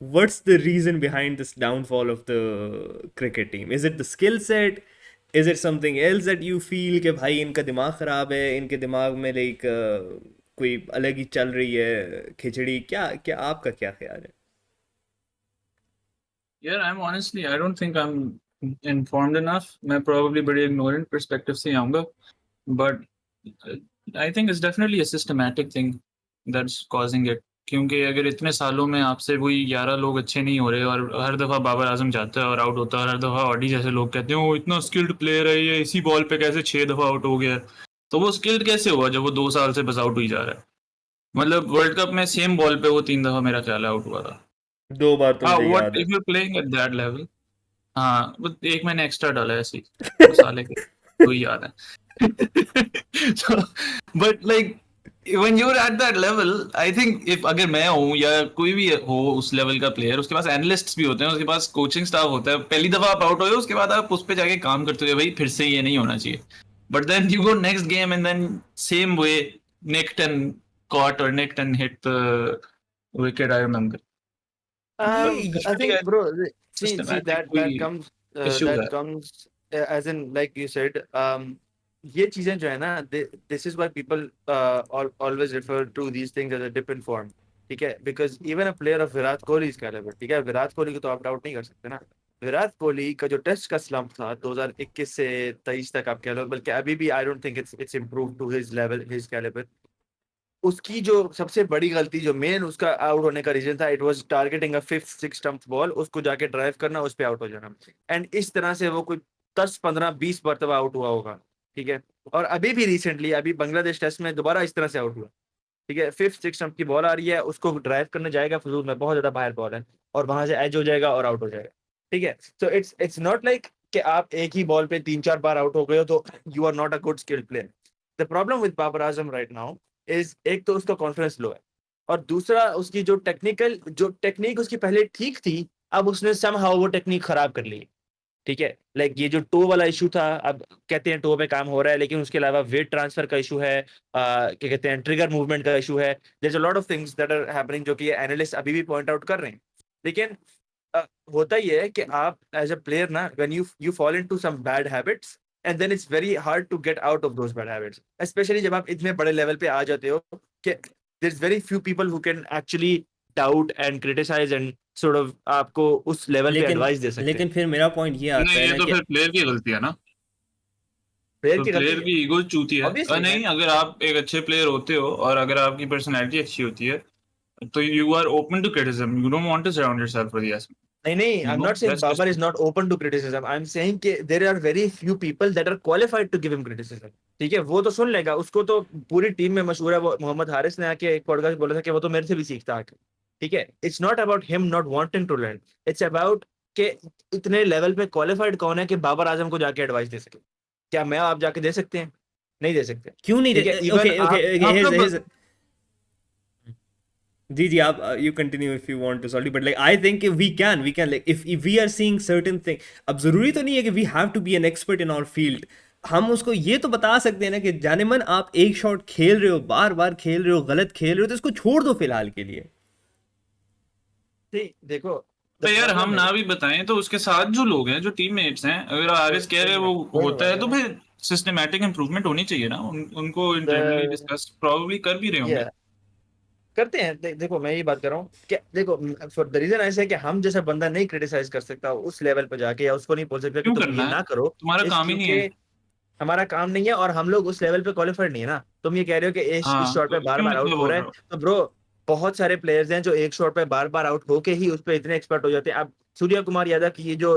what's the reason behind this downfall of the cricket team? Is it the skill set? Is it something else that you feel कि भाई इनका दिमाग खराब है, इनके दिमाग में लाइक कोई अलग ही चल रही है खिचड़ी? क्या क्या आपका क्या ख्याल है? यार, I am honestly, I don't think I am informed enough. मैं प्रोबेबली बड़े इग्नोरेंट पर्सपेक्टिव से आऊँगा, but I think it's definitely a systematic thing that's causing it. क्योंकि अगर इतने सालों में आपसे वही 11 लोग अच्छे नहीं हो रहे, और हर दफ़ा बाबर आजम जाता है और आउट होता है, और हर दफ़ा ऑडी जैसे लोग कहते हैं वो इतना स्किल्ड प्लेयर है, ये इसी बॉल पे कैसे 6 दफ़ा आउट हो गया है। तो वो स्किल्ड कैसे हुआ जब वो 2 साल से बस आउट हुई जा रहा है? मतलब वर्ल्ड कप में सेम बॉल पे वो 3 दफ़ा मेरा ख्याल है आउट हुआ था। 2 बार तो हाँ, मुझे व्हाट याद है। If you playing at that level. हाँ, वो एक मैंने एक्स्ट्रा डाला है ऐसे ही, वो साले के वही याद है। So, but like when you're at that level, I think if अगर मैं हूँ या कोई भी हो उस लेवल का प्लेयर, उसके पास एनालिस्ट्स भी होते हैं, उसके पास कोचिंग स्टाफ होता है। पहली दफा आप आउट हो, उसके बाद आप उस पे जाके काम करते हो, भाई फिर से ये नहीं होना चाहिए। But then you go next game and then same way nicked and caught or nicked and hit the wicket, I remember. मतलब ये I definitely think, a bro, see systematic that कोई issue है। that comes as in, like you said, ये चीजें जो है ना, this is why people always refer to these things as a dip in form, ठीक है? Because even a player of Virat Kohli caliber, ठीक है, विराट कोहली को तो आप डाउट नहीं कर सकते ना। विराट कोहली का जो टेस्ट का स्लंप था 2021 से 23 तक, आप कह लो, बल्कि अभी भी I don't think it's improved to his level, his calibre. उसकी जो सबसे बड़ी गलती, जो मेन उसका आउट होने का रीजन था, it was targeting a fifth six stump ball, उसको जाके ड्राइव करना, उस पे आउट हो जाना। एंड इस तरह से वो कुछ 10 15 20 मरतबा आउट हुआ होगा, ठीक है। और अभी भी रिसेंटली अभी बांग्लादेश टेस्ट में दोबारा इस तरह से आउट हुआ, ठीक है। फिफ्थ सिक्स स्टंप की बॉल आ रही है, उसको ड्राइव करने जाएगा फजूल में, बहुत ज्यादा बाहर बॉल है, और वहां से एज हो जाएगा और आउट हो जाएगा, ठीक है। सो इट्स नॉट लाइक कि आप एक ही बॉल पे 3 4 बार आउट हो गए हो तो you are not a good skilled player. The problem with Babar Azam right now is, एक तो उसका कॉन्फिडेंस लो है, और दूसरा उसकी जो टेक्निक उसकी पहले ठीक थी, अब उसने समहाउ वो टेक्निक खराब कर ली, ठीक है। लाइक ये जो टो वाला इशू था, अब कहते हैं टो पे काम हो रहा है, लेकिन उसके अलावा वेट ट्रांसफर का इशू है, क्या कहते हैं, ट्रिगर मूवमेंट का इशू है। There is a lot of things that are happening, जो कि एनालिस्ट अभी भी पॉइंट आउट कर रहे हैं। लेकिन होता ये है कि आप एज अ प्लेयर ना, when you fall into some bad habits, and then it's very hard to get out of those bad habits, specially जब आप इतने बड़े लेवल पे आ जाते हो कि there is very few people who can actually doubt and criticise and sort of आपको उस लेवल पे लेकिन एडवाइस दे सकते हैं। लेकिन फिर मेरा पॉइंट ये आता नहीं, है ये ना तो कि फिर प्लेयर की गलती है ना। प्लेयर तो की गलती प्लेयर है, की ईगो चूती है। ऑब्वियसली नहीं, मैन। अगर आप एक अच्छे प्लेयर होते हो और अगर आपकी पर्सनैलिटी अच्छी होती है, तो you are open to criticism, you don't want to surround yourself with yes, नहीं नहीं, I you am no, not saying that's Babar is just. Not open to criticism, I am saying कि there are very few people that are qualified to give him criticism. ठीक है, वो तो सुन लेगा, उसको तो पूरी टीम में मशहूर है। वो मोहम्मद हारिस ने आके एक पॉडकास्ट बोला था कि वो तो मेरे से भी सीखता आके। ठीक है, it's not about him not wanting to learn, it's about कि इतने लेवल पे क्वालिफाइड कौन है कि बाबर आजम को जाके एडवाइस दे सके। क्या मैं आप जाके दे सकते हैं? नहीं दे सकते। क्यों नहीं ठीक है, इवन ओके ओके आप ओके, आपका जी जी, आप you continue if you want to, sorry, but like I think we can like if we are seeing certain thing, अब जरूरी तो नहीं है कि we have to be an expert in our field। हम उसको ये तो बता सकते हैं ना कि जाने मन आप एक शॉट खेल रहे हो, बार बार खेल रहे हो, गलत खेल रहे हो, तो इसको छोड़ दो फिलहाल के लिए। ठीक, देखो तो द यार हम प्रॉब्लम ना इज, भी बताएं तो उसके साथ जो लोग हैं, जो टीममेट्स हैं, अगर आरिस कह कोई रहे हैं नहीं, वो कोई नहीं होता है, भाई, तो फिर सिस्टमेटिक इम्प्रूवमेंट होनी चाहिए ना। उनको इंटरनली द डिस्कस प्रॉब्ली कर भी रहे होंगे। करते हैं। देखो मैं ये बात कर रहा हूँ कि देखो, फॉर द रीजन ऐसे है कि हम जैसा बंदा नहीं क्रिटिसाइज कर सकता उस लेवल पे जाके, या उसको नहीं बोल सकता कि क्यों तुम ये करना है, ना करो। तुम्हारा इस काम ही नहीं क्योंकि है। हमारा काम नहीं है और हम लोग उस लेवल पे क्वालिफाइड नहीं है ना। तुम ये कह रहे हो कि इस हाँ, शॉट पे तो बार क्यों बार इतना आउट हो बोल रहा है, रहे हो। तो ब्रो बहुत सारे प्लेयर्स हैं जो एक शॉट पे बार बार आउट होके ही उस पे इतने एक्सपर्ट हो जाते हैं। अब सूर्या कुमार यादव की ये जो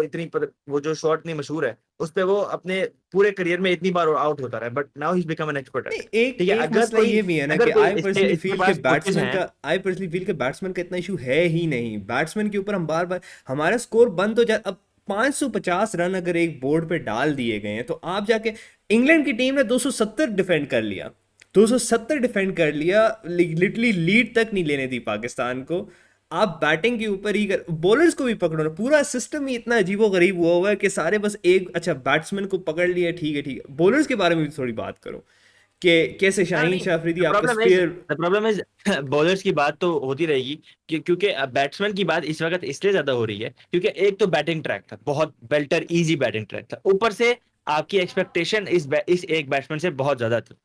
वो जो शॉट इतनी मशहूर है, उस पे वो अपने पूरे करियर में इतनी बार आउट होता रहा है, but now he become an expert नहीं, एट इट। एक ठीक है, एक मसला ये भी है ना कि इसके पास कोचेज हैं। आई पर्सनली फील के बैट्समैन का इतना इशू है ही नहीं। बैट्समैन के ऊपर हम बार बार हमारा स्कोर बंद हो जाए। अब 550 रन अगर एक बोर्ड पे डाल दिए गए हैं, तो आप जाके इंग्लैंड की टीम ने 270 डिफेंड कर लिया, 270 डिफेंड कर लिया, लिटरली लीड तक नहीं लेने दी पाकिस्तान को। आप बैटिंग के ऊपर ही कर, बॉलर्स को भी पकड़ो ना। पूरा सिस्टम ही इतना अजीबो गरीब हुआ हुआ है कि सारे बस एक, अच्छा बैट्समैन को पकड़ लिया, ठीक है ठीक है, बॉलर्स के बारे में भी थोड़ी बात करो कि कैसे हाँ शाहीन नहीं, शाह अफरीदी आपका the spare. Problem is bowlers की बात तो होती रहेगी, क्योंकि बैट्समैन की बात इस वक्त इसलिए ज्यादा हो रही है क्योंकि एक तो बैटिंग ट्रैक था, बहुत बेल्टर इजी बैटिंग ट्रैक था, ऊपर से आपकी एक्सपेक्टेशन इस एक बैट्समैन से बहुत ज्यादा थी।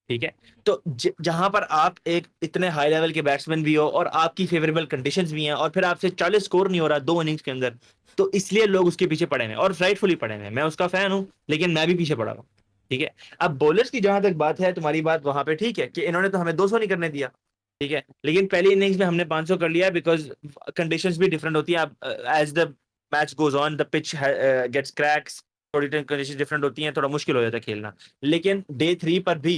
ठीक है, तो जहां पर आप एक इतने हाई लेवल के बैट्समैन भी हो और आपकी फेवरेबल कंडीशंस भी हैं और फिर आपसे 40 स्कोर नहीं हो रहा 2 इनिंग्स के अंदर, तो इसलिए लोग उसके पीछे पड़े हैं और राइटफुली पड़े हैं। मैं उसका फैन हूं, लेकिन मैं भी पीछे पड़ा हूं। ठीक है, अब बॉलर्स की जहां तक बात है, तुम्हारी बात वहां पे ठीक है कि इन्होंने तो हमें 200 नहीं करने दिया। ठीक है, लेकिन पहली इनिंग्स में हमने 500 कर लिया बिकॉज कंडीशंस भी डिफरेंट होती है। अब as the match goes on the pitch gets cracks, थोड़ी कंडीशन डिफरेंट होती हैं, थोड़ा मुश्किल हो जाता है खेलना। लेकिन डे 3 पर भी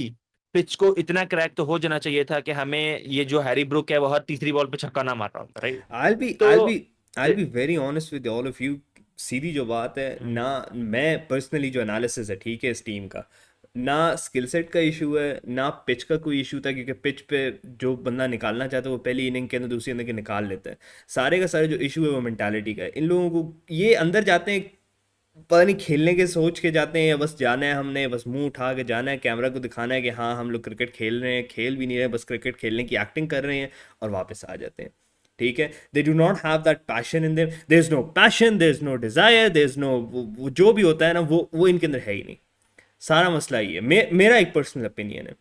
पिच को इतना क्रैक तो हो जाना चाहिए था कि हमें ये जो हैरी ब्रुक है वो हर तीसरी बॉल पे छक्का ना मार रहा होता, राइट? I'll be तो I'll be I'll A- be very honest with all of you। सीधी जो बात है हम्म, ना, मैं पर्सनली जो एनालिसिस है ठीक है इस टीम का, ना स्किल सेट का इशू है, ना पिच का कोई इशू था, क्योंकि पिच पे जो बंदा निकालना चाहता है वो पहली इनिंग के अंदर दूसरी इनिंग के निकाल लेता है। सारे का सारे जो इशू है वो मेंटालिटी का है। इन लोगों को ये अंदर जाते हैं, पता नहीं खेलने के सोच के जाते हैं या बस जाना है, हमने बस मुंह उठा के जाना है, कैमरा को दिखाना है कि हाँ हम लोग क्रिकेट खेल रहे हैं, खेल भी नहीं रहे, बस क्रिकेट खेलने की एक्टिंग कर रहे हैं और वापस आ जाते हैं। ठीक है, they do not have that passion in them, there is no passion, there is no desire, there is no, वो जो भी होता है ना वो इनके अंदर है ही नहीं। सारा मसला ही है। मेरा एक पर्सनल ओपिनियन है।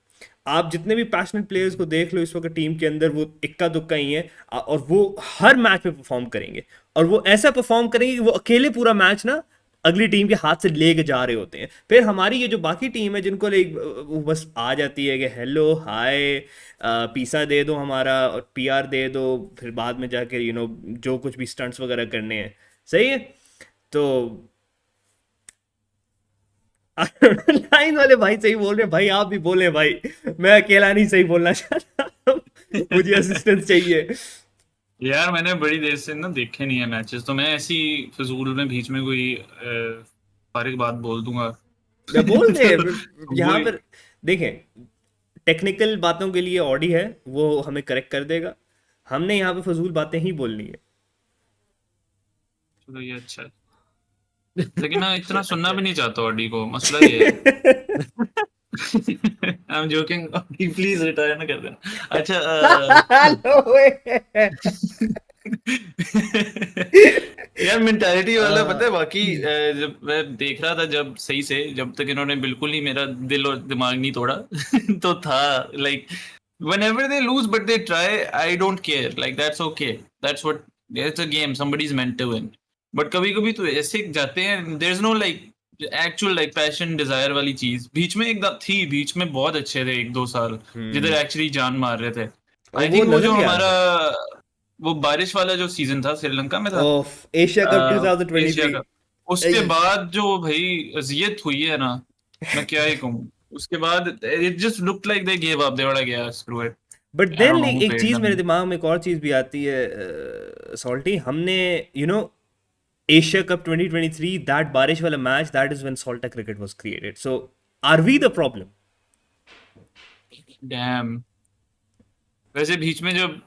आप जितने भी पैशनेट प्लेयर्स को देख लो इस वक्त टीम के अंदर, वो इक्का दुक्का ही है, और वो हर मैच में परफॉर्म करेंगे, और वो ऐसा परफॉर्म करेंगे कि वो अकेले पूरा मैच ना अगली टीम के हाथ से लेके जा रहे होते हैं। फिर हमारी ये जो बाकी टीम है जिनको लाइक वो बस आ जाती है कि हेलो हाय, पिज़्ज़ा दे दो हमारा और पीआर दे दो, फिर बाद में जाके जो कुछ भी स्टंट्स वगैरह करने हैं। सही है। तो लाइन वाले भाई सही बोल रहे हैं भाई, आप भी बोले भाई, मैं अकेला नहीं सही बोलना चाहता, मुझे असिस्टेंस चाहिए। यार मैंने बड़ी देर से ना देखे नहीं है मैचेस, तो मैं ऐसी फिजूल में बीच में कोई फारिग बात बोल दूंगा। मैं बोल दे तो यहाँ वही। पर, देखें, टेक्निकल बातों के लिए ऑडी है, वो हमें करेक्ट कर देगा। हमने यहाँ पे फजूल बातें ही बोलनी है। चलो ये अच्छा है, लेकिन मैं इतना सुनना भी नहीं चाहता ऑडी को, मसला ये है। I am joking, please retire ना कर देना। अच्छा नो वे। यार मेंटालिटी वाला पता है बाकी, जब मैं देख रहा था, जब सही से, जब तक इन्होंने बिल्कुल ही मेरा दिल और दिमाग नहीं तोड़ा तो था like whenever they lose but they try, I don't care, like that's okay, that's what, it's a game, somebody's meant to win, but कभी कभी तो ऐसे जाते हैं, there's no like actual like passion desire वाली चीज बीच में एक थी, बीच में बहुत अच्छे थे 1-2 साल जिधर एक्चुअली जान मार रहे थे। और आई वो थिंक वो नजर जो भी आ हमारा रहा था। वो बारिश वाला जो सीजन था श्रीलंका में था, ऑफ एशिया कप एशिया 2023। का, उसके बाद जो भाई अजियत हुई है ना, मैं क्या ही कहूँ। उसके बाद it just looked like they give up, they would गया screw it, but I then don't know like who एक पेड चीज मेरे देम। दिमाग में एक और चीज भी आती है सॉल्टी, हमने you know Asia Cup 2023, that बारिश वाला मैच, दैट इज व्हेन सॉल्टा cricket was created, so are we the problem? Damn, वैसे बीच में जब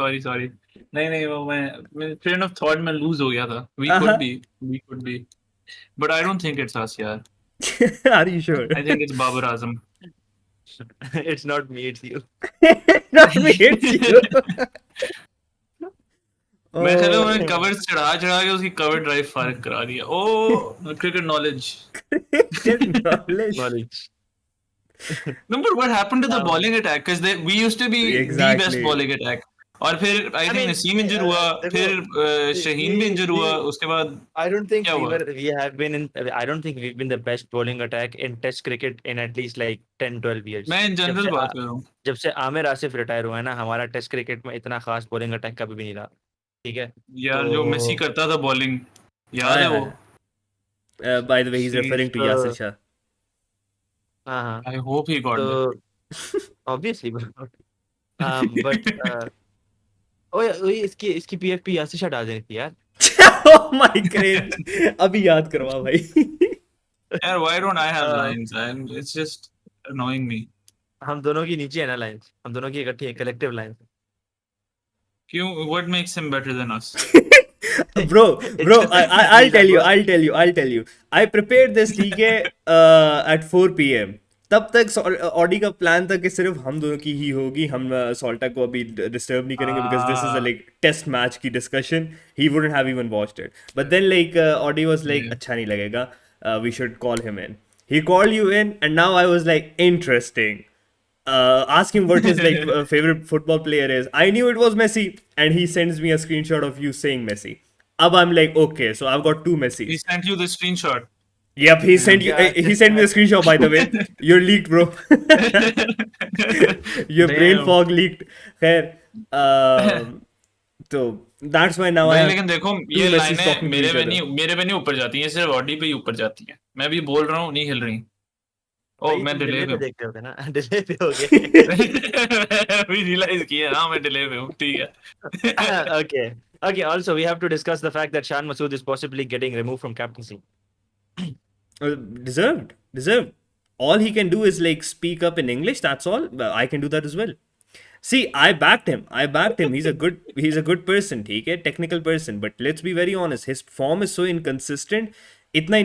सॉरी सॉरी, नहीं नहीं, वो मैं ट्रेन ऑफ थॉट में लूज हो गया था। We could be, but I don't think it's us यार। Are you sure? I think it's Babar Azam. It's not me, it's you. Not me, it's you. मैं ख्याल है उन्होंने Oh, कवर चढ़ा चढ़ा के उसकी कवर ड्राइव फारग करा दिया। Oh cricket knowledge. cricket knowledge. Knowledge. No, but what happened to the Um, bowling attack? Because we used to be the best Exactly. bowling attack. और फिर आई I थिंक mean, नसीम इंजर हुआ, देखो, फिर शहीन भी इंजर हुआ, we उसके बाद I don't think क्या हुआ? we have been in I don't think we've been the best bowling attack in Test cricket in at least like 10-12 years. मैं इन जब जनरल से बात कर रहा हूँ। जब से आमिर आसिफ रिटायर हुआ है ना, हमारा टेस्ट क्रिकेट में इतना खास बॉलिंग अटैक कभी भी नहीं रहा। ठीक है, यार जो मेसी तो करता था बॉलिंग, याद हाय है वो? हाय। By the way, he's Sheesh, referring to Yasir Shah. हाँ हाँ, I hope he got that. तो obviously but ओए इसकी इसकी पीएफपी यासिर शाह डाल देनी थी यार। Oh my great, अभी याद करवा भाई। यार why don't I have a, lines? And it's just annoying me. हम दोनों की नीचे है ना लाइंस, हम दोनों की इकट्ठी कलेक्टिव लाइंस। क्यों? What makes him better than us? Bro, It's just that I'll he's our tell you, worst. I'll tell you. I prepared this, ठीक है, at 4 p.m. तब तक ऑडी का प्लान था कि सिर्फ हम दोनों की ही होगी, हम सॉल्टा को अभी डिस्टर्ब नहीं करेंगे because this is a like test match की discussion, he wouldn't have even watched it, but then like Audi was like Yeah. अच्छा नहीं लगेगा, we should call him in, he called you in and now I was like interesting, ask him what his like favorite football player is. I knew it was Messi and he sends me a screenshot of you saying Messi. Ab I'm like okay, so I've got two He Messis. sent you the screenshot. Yep, he sent you. क्या He sent me the screenshot. By the way, you're leaked, bro. Your brain Damn. fog leaked. खैर, so that's why now I भाई have लेकिन देखो two ये Messis लाइनें talking to each other. मेरे पे नहीं ऊपर जाती हैं, सिर्फ ऑडी पे ही ऊपर जाती हैं। मैं भी बोल रहा हूँ, नहीं हिल रही। ओ भाई मैं तुम डिले डिले पे पे हूँ। देख रहे होगे ना, डिले पे हो गए। अभी रियलाइज किया, हाँ मैं डिले पे हूँ, ठीक है। Okay, okay, also we have to discuss the fact that Shan Masood is possibly getting removed from captaincy. Deserved. All he can do is like speak up in English. That's all. I can do that as well. See, I backed him. He's a good person. ठीक है, technical person. But let's be very honest. His form is so inconsistent. इतना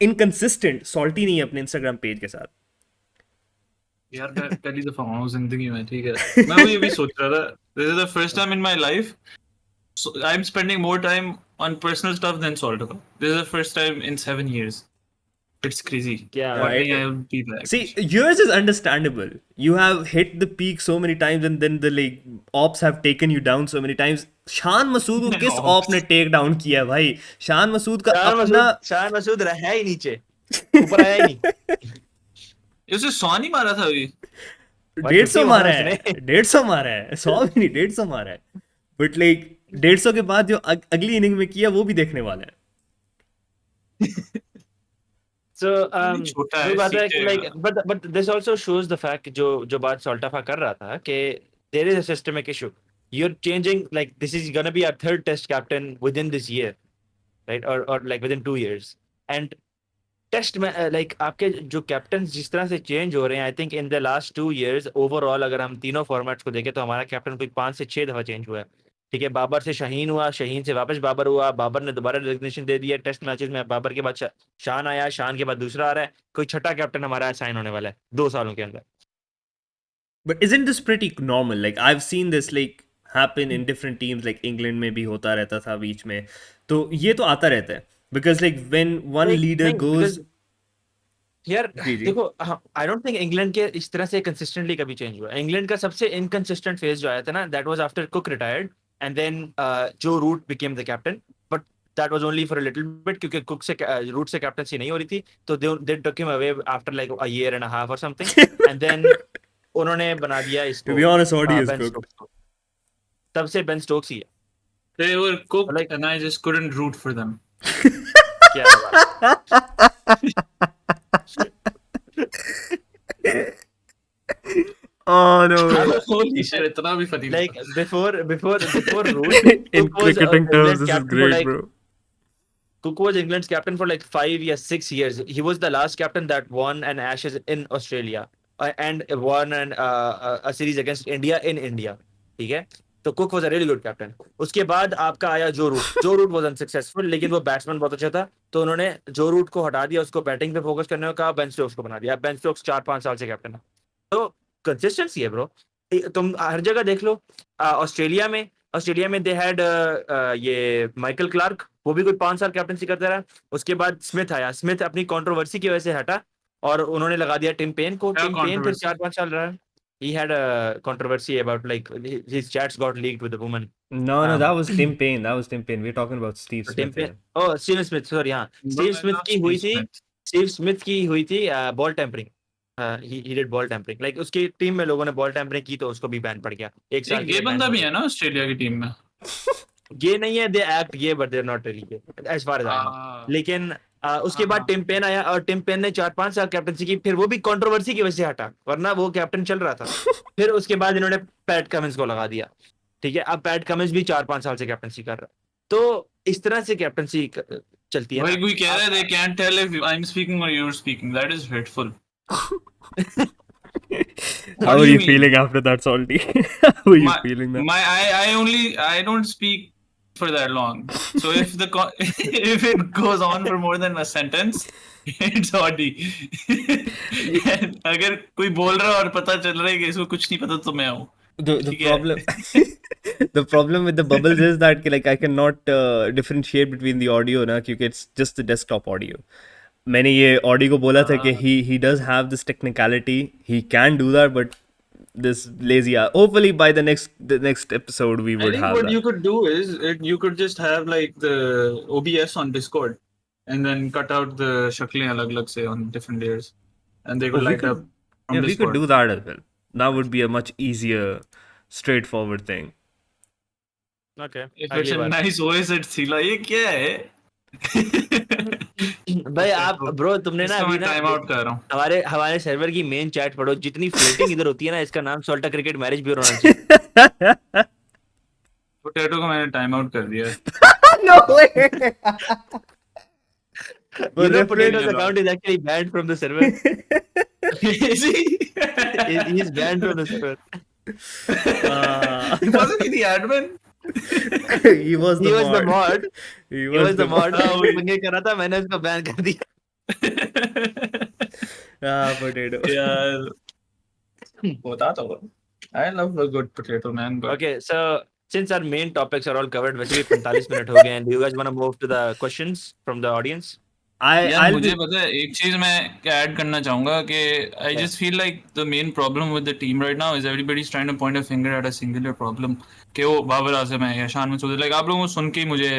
inconsistent. Salty नहीं है अपने Instagram page के साथ. यार मैं पहली दफा हूँ जिंदगी में, ठीक है, मैं वो ये भी सोच रहा था, this is the first time in my life I am spending more time on personal stuff than salt. This is the first time in 7 years. It's crazy. क्या One Right? day I will be back. See, yours is understandable. You have hit the peak so many times, and then the like ops have taken you down so many times. Shan Masood को किस Ops. Op ने take down किया भाई? शान मसूद का अपना शान मसूद रहा ही नीचे, ऊपर आया ही नहीं। ये उसे 100 नहीं मारा था अभी। 150 50 मारा मारा है, उसने। 150 मारा है, 100 भी नहीं, 150 मारा है, बट लाइक 150 के बाद जो अगली इनिंग में किया वो भी देखने वाला है. So छोटा वही है, बात है सीख कि जाएगा। like but this also shows the fact जो बात सोल्टाफा कर रहा था कि there is a systemic issue. You're changing, like this is gonna be our third test captain within this year, right? Or like within 2 years. And test में like आपके जो captain जिस तरह से चेंज हो रहे हैं, I think in the last 2 years overall अगर हम तीनों फॉर्मेट्स को देखें तो हमारा कैप्टन कोई 5 से 6 दफा चेंज हुआ है। ठीक है, बाबर से शाहीन हुआ, शाहीन से वापस बाबर हुआ, बाबर ने दोबारा रेजिग्नेशन दे दिया टेस्ट मैचेस में, बाबर के बाद शान आया, शान के बाद दूसरा आ रहा है, कोई छठा कैप्टन हमारा साइन होने वाला है 2 सालों के अंदर। But isn't this pretty normal? Like I've seen this like happen in different teams, like England में भी होता रहता था बीच में, तो ये तो आता रहता है because like when one leader goes, यार जी जी, देखो, आई डोंट थिंक इंग्लैंड के इस तरह से कंसिस्टेंटली कभी चेंज हुआ। इंग्लैंड का सबसे इनकंसिस्टेंट फेज जो आया था ना, that was after Cook retired and then Joe Root became the captain. But that was only for a little bit क्योंकि कुक से रूट से कैप्टनसी नहीं हो रही थी, तो they took him away after like a year and a half or something, and then उन्होंने बना दिया To इसको be honest, Audi is Ben cooked. Stokes को, तब से बेन स्टोक्स ही है। They were cooked, Like- and I just couldn't root for them. क्या बात Oh no. Holy shit, इतना भी funny like था. before Root, In Cook was cricketing terms, England's this is captain for great, like bro. Cook was England's captain for like 5 or 6 years. He was the last captain that won an Ashes in Australia and won a series against India in India. ठीक है, तो cook was a really good captain. उसके बाद आपका आया जो root was unsuccessful, लेकिन वो बैट्समैन बहुत अच्छा था, तो उन्होंने जो रूट को हटा दिया, उसको बैटिंग पे फोकस करने को कहा, बेन स्टोक्स को बना दिया। बेन स्टोक्स 4-5 साल से कैप्टन है, तो कंसिस्टेंसी है ब्रो। तुम हर जगह देख लो, ऑस्ट्रेलिया में दे हैड ये माइकल क्लार्क, वो भी कोई 5 साल कैप्टनसी करता रहा। उसके बाद स्मिथ आया, स्मिथ अपनी कंट्रोवर्सी की वजह से हटा और उन्होंने लगा दिया टिम पेन को। क्या टिम पेन फिर controversy? 4-5 साल रहा। He had a controversy about like his chats got leaked with a woman. No, that was Tim Payne. That was Tim Payne. We're talking about Steve Tim Smith Payne, here. oh Steve Smith, sorry, हाँ But Steve I Smith love की हुई Steve थी, Smith. Steve Smith की हुई थी ball tampering. he did ball tampering, like उसकी team में लोगों ने बॉल टेम्परिंग की तो उसको भी बैन पड़ गया, एक साल एक के ये लिए ban बंदा हो भी गया। है ना ऑस्ट्रेलिया की टीम में. ये नहीं है, दे एक्ट ये, but they are not really gay as far as I know. Ah. लेकिन उसके बाद हाँ. टिम पेन आया और टिम पेन ने 4-5 साल कैप्टनसी की, फिर वो भी कंट्रोवर्सी की वजह से हटा, वरना वो कैप्टन चल रहा था। फिर उसके बाद इन्होंने पैट कमिंस को लगा दिया, ठीक है, अब पैट कमिंस भी 4-5 साल से कैप्टनसी कर रहा है, तो इस तरह से कैप्टनसी चलती है भाई ना। कोई कह रहा है they can't tell if I'm speaking or you're speaking. That is hurtful. How do are you you mean? feeling after that, Salty? How are you My- feeling that? I don't speak for that long. So if if it goes on for more than a sentence, it's oddly. अगर कोई बोल रहा है और पता चल रहा है कि इसको कुछ नहीं पता तो मैं हूँ. The ठीक है. problem the problem with the bubbles is that like I cannot differentiate between the audio ना, क्योंकि it's just the desktop audio. मैंने ये ऑडी को बोला था कि he does have this technicality, he can do that, but this lazy hopefully by the next episode we I would think have what that. you could do is you could just have like the OBS on Discord and then cut out the shaklein alag se on different layers and they could we light could, up from yeah, we Discord. could do that as well. That would be a much easier, straightforward thing. Okay, If it's a nice voice, it's Sila. ये क्या है? भाई आप bro तुमने ना इसका अभी मैं ना टाइम आउट कर रहा हूँ. हमारे सर्वर की मेन चैट पढ़ो, जितनी फ्लोटिंग इधर होती है ना, इसका नाम सोल्टा क्रिकेट मैरिज ब्यूरो होना चाहिए। पोटैटो को मैंने टाइम आउट कर दिया. No way. You know, Well, Potato's definitely account is actually banned from the server. Is he? He's banned from the server. Wasn't he the admin? He was He was the mod. mod. He He was the mod. mod. मैं पंगे कर रहा था, मैंने उसको ban कर दिया। Potato. यार होता तो. I love a good potato, man. But Okay, so since our main topics are all covered, वैसे भी 45 मिनट हो गए हैं. Do you guys want to move to the questions from the audience? यार I'll मुझे be, पता है एक चीज मैं ऐड करना चाहूंगा कि I just feel like the main problem with the team right now is everybody's trying to point a finger at a singular problem कि वो बाबर आजम है या शान मसूद. लाइक आप लोगों को सुन के ही मुझे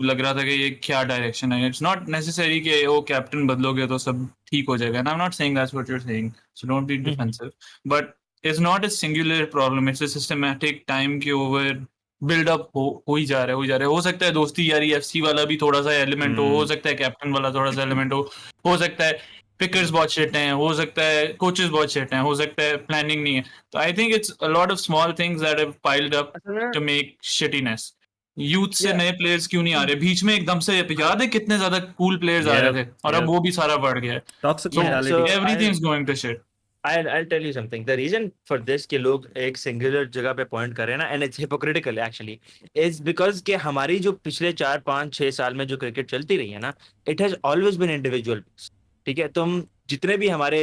लग रहा था कि ये क्या डायरेक्शन है. इट्स नॉट नेसेसरी कि वो कैप्टन बदलोगे तो सब ठीक हो जाएगा. And I am not saying that's what you are saying, so don't be defensive, but it's not a singular problem. It's a systematic time के ओवर बिल्डअप हो ही जा रहा है. हो सकता है दोस्ती यारी एफसी वाला भी थोड़ा सा एलिमेंट हो सकता है कैप्टन वाला थोड़ा सा एलिमेंट हो सकता है पिकर्स बहुत शिट हैं, हो सकता है कोचेस बहुत शिट हैं, हो सकता है प्लानिंग नहीं है. तो I think it's a lot of small things that have piled up to make shittiness. Youth से नए प्लेयर्स क्यों नहीं आ रहे बीच में एकदम से? याद है कितने ज्यादा कूल प्लेयर्स आ रहे थे और अब वो भी सारा बढ़ गया है. toxic Yeah, mentality. so everything is going to shit. I'll tell you something. The reason for this कि लोग एक सिंगुलर जगह पे पॉइंट कर रहे हैं ना, and it's hypocritical actually, is because कि हमारी जो पिछले 4-5-6 साल में जो क्रिकेट चलती रही है ना, it has always been individual. ठीक है, तुम जितने भी हमारे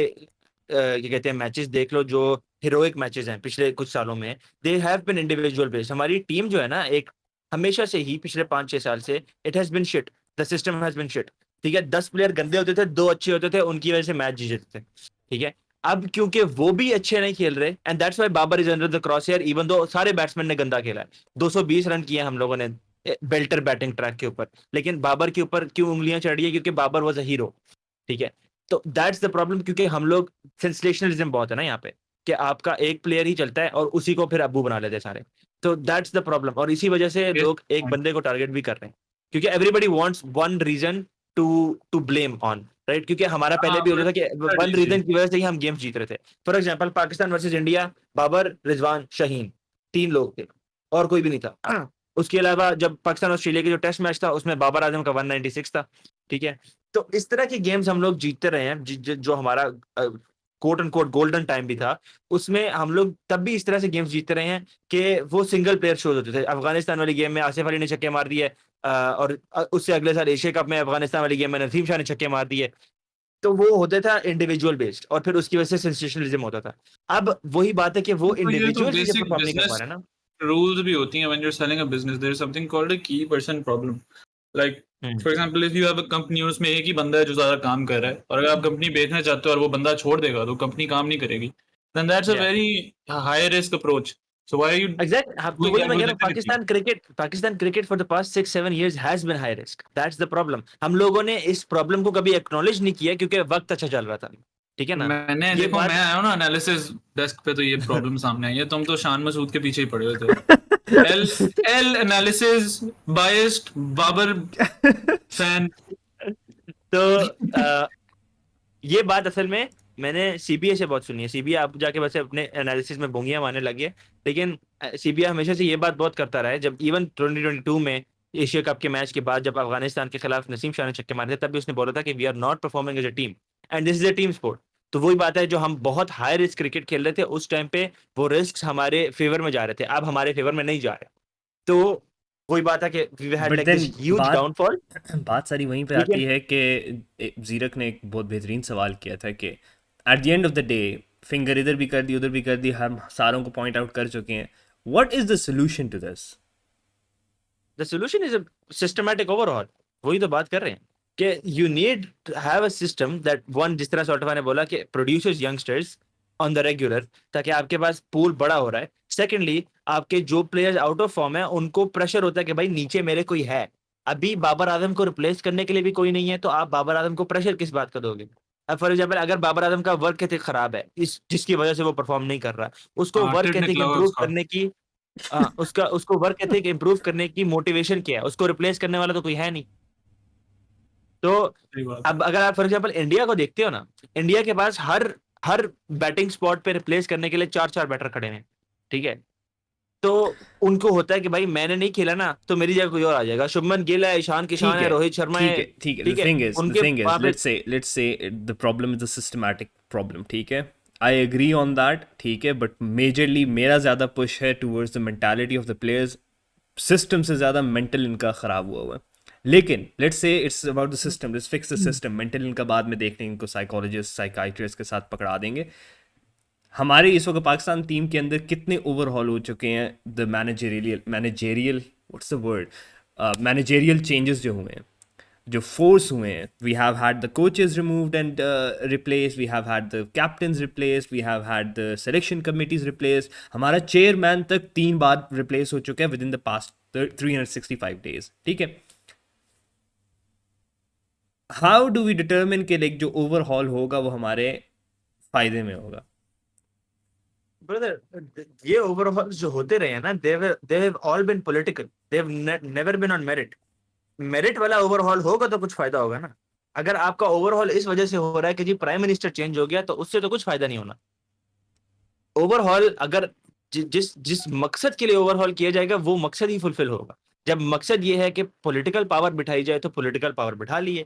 क्या कहते हैं मैचेस देख लो, जो हीरोइक मैचेस हैं पिछले कुछ सालों में, they have been individual based. हमारी टीम जो है ना, एक हमेशा से ही पिछले 5-6 साल से it has been shit. The system has been shit. ठीक है, 10 प्लेयर गंदे होते थे, 2 अच्छे होते थे, उनकी वजह से मैच जीते थे. ठीक है, अब क्योंकि वो भी अच्छे नहीं खेल रहे, and that's why Babar is under the crosshair, even though सारे बैट्समैन ने गंदा खेला है. 220 रन किए हम लोगों ने बेल्टर बैटिंग ट्रैक के ऊपर, लेकिन बाबर के ऊपर क्यों उंगलियां चढ़ रही है? क्योंकि बाबर वॉज अ हीरो, ठीक है। तो दैट्स द प्रॉब्लम, क्योंकि हम लोग सेंसेशनलिज्म बहुत है ना यहाँ पे, कि आपका एक प्लेयर ही चलता है और उसी को फिर अब्बू बना लेते हैं सारे। तो दैट्स द प्रॉब्लम, और इसी वजह से Yes, लोग एक point. बंदे को टारगेट भी कर रहे हैं, क्योंकि everybody wants one reason to to blame on, right? क्योंकि हमारा पहले हाँ, भी होता but था कि that वन easy. रीजन की वजह से ही हम गेम्स जीत रहे थे। For example Pakistan versus India, Babar, Rizwan, Shaheen, 3 लोग थे और कोई भी नहीं था। उसके अलावा जब पाकिस्तान ऑस्ट्रेलिया के जो टेस्ट मैच था उसमें बाबर आजम का 196 था, ठीक है। तो इस तरह के गेम्स हम लोग जीतते रहे हैं, जो हमारा quote and quote golden time भी था, उसमें हम लोग तब भी इस तरह से गेम्स जीतते रहे हैं कि वो सिंगल प्लेयर शोज होते थे। अफगानिस्तान वाली गेम में आसिफ अली ने छक्के मार दिए, और उससे अगले साल एशिया कप में अफगानिस्तान वाली गेम में नसीम शाह ने छक्के मार दिए। तो वो होता था इंडिविजुअल बेस्ड, और फिर उसकी वजह से सेंसेशनलिज्म होता था। अब वही बात है कि वो तो ये तो इंडिविजुअल्स ही जब बेसिक परफॉर्म नहीं कर पा बिजनेस रहे ना। rules भी होती हैं when you're selling a business. There is something called a key person problem. Like hmm, for example, if you have a company और उसमें एक ही बंदा है जो ज्यादा काम कर रहा है, और अगर आप कंपनी बेचना चाहते हो और वो बंदा छोड़ देगा तो कंपनी काम नहीं करेगी, then that's a yeah. very high risk approach. So why are you exact, हाँ, तो doing वही that मैं कह with रहा हूँ, negativity? Pakistan cricket for the past 6-7 years has been high risk, that's the problem. हम लोगों ने इस प्रॉब्लम को कभी एक्नॉलेज नहीं किया क्योंकि वक्त अच्छा चल रहा था, ठीक है ना? मैंने ये देखो, मैं बात आया हूँ ना एनालिसिस डेस्क पे, तो ये प्रॉब्लम सामने आई है। तुम तो शान मसूद के पीछे ही पड़े हुए थे। L L analysis biased Babar fan. तो ये बात असल में मैंने सीबीए से बहुत सुनी है। सीबीए आप जाके वैसे अपने एनालिसिस में बोंगियां मारने लगी है, लेकिन सीबीए हमेशा से ये बात बहुत करता रहा है। जब इवन 2022 में एशिया कप के मैच के बाद जब अफगानिस्तान के खिलाफ नसीम शाह ने छक्के मारे थे, तब भी उसने बोला था कि we are not performing as a team and this is a team sport. तो वही बात है, जो हम बहुत हाई रिस्क क्रिकेट खेल रहे थे उस टाइम पे, वो रिस्क हमारे फेवर में जा रहे थे, अब हमारे फेवर में नहीं जा रहे। तो वही बात है कि we had but like then this huge बात डाउनफॉल। बात सारी वहीं पे आती लेकिन है कि जीरक ने एक बहुत बेहतरीन सवाल किया था कि at the end of the day finger इधर भी कर दी उधर भी कर दी, हम सारों को पॉइंट आउट कर चुके हैं। What is the solution to this? The solution is a systematic overall. वही तो बात कर रहे हैं कि you need to have a system that one, जिस तरह सोल्टवा ने बोला कि producers youngsters on the regular, ताकि आपके पास पूल बड़ा हो रहा है। सेकेंडली, आपके जो प्लेयर्स आउट ऑफ फॉर्म है उनको प्रेशर होता है कि भाई नीचे मेरे कोई है। अभी बाबर आजम को रिप्लेस करने के लिए भी कोई नहीं है, तो आप बाबर आजम को प्रेशर किस बात का दोगे? अब फॉर एग्जाम्पल, अगर बाबर आजम का वर्क एथिक खराब है, इस जिसकी वजह से वो परफॉर्म नहीं कर रहा, उसको हाँ, वर्क टिड एथिक निकला हुआ है इंप्रूव उसका। करने की, उसका उसको वर्क एथिक इंप्रूव करने की मोटिवेशन क्या है? उसको रिप्लेस करने वाला तो कोई है नहीं। तो सही बात है। अब अगर आप फॉर एग्जांपल इंडिया को देखते हो ना, इंडिया के पास हर हर बैटिंग स्पॉट पे रिप्लेस करने के लिए 4-4 बैटर खड़े हैं, ठीक है। तो उनको होता है कि भाई मैंने नहीं खेला ना तो मेरी जगह कोई और आ जाएगा। शुभमन गिल है, ईशान किशान ठीक है, है, रोहित शर्मा ठीक है, है, ठीक है। द ठीक है, थिंग इज द उनके थिंग इज वहां पे। Let's say the problem is the systematic problem, ठीक है। आई एग्री ऑन दैट, ठीक है, बट मेजरली मेरा ज़्यादा पुश है towards the mentality of the players. System से ज़्यादा मेंटल इनका ख़राब हुआ हुआ है। लेकिन let's say it's about the system, let's fix the system. Mental इनका बाद में देखते हैं, इनको साइकोलॉजिस्ट साइकाइट्रिस्ट के साथ पकड़ा देंगे। हमारे इस वक्त पाकिस्तान टीम के अंदर कितने ओवरहॉल हो चुके हैं, the managerial what's the word managerial changes जो हुए हैं, जो फोर्स हुए हैं। We have had the coaches removed and replace, we have had the captains replace, we have had the selection committees replace. हमारा चेयरमैन तक 3 बार रिप्लेस हो चुका है within the past 365 days, ठीक है। हाउ डू वी डिटर्मिन के like जो ओवरहॉल होगा वो हमारे फायदे में होगा? ब्रदर, ये ओवरऑल जो होते रहे हैं ना, they have all been political, they have never been on merit. Merit वाला ओवरऑल होगा तो कुछ फायदा होगा ना। अगर आपका ओवरऑल इस वजह से हो रहा है कि जी प्राइम मिनिस्टर चेंज हो गया, तो उससे तो कुछ फायदा नहीं होना। ओवरऑल अगर जिस जिस मकसद के लिए ओवरऑल किया जाएगा वो मकसद ही फुलफिल होगा। जब मकसद ये है कि पॉलिटिकल पावर बिठाई जाए तो पॉलिटिकल पावर बिठा लिए।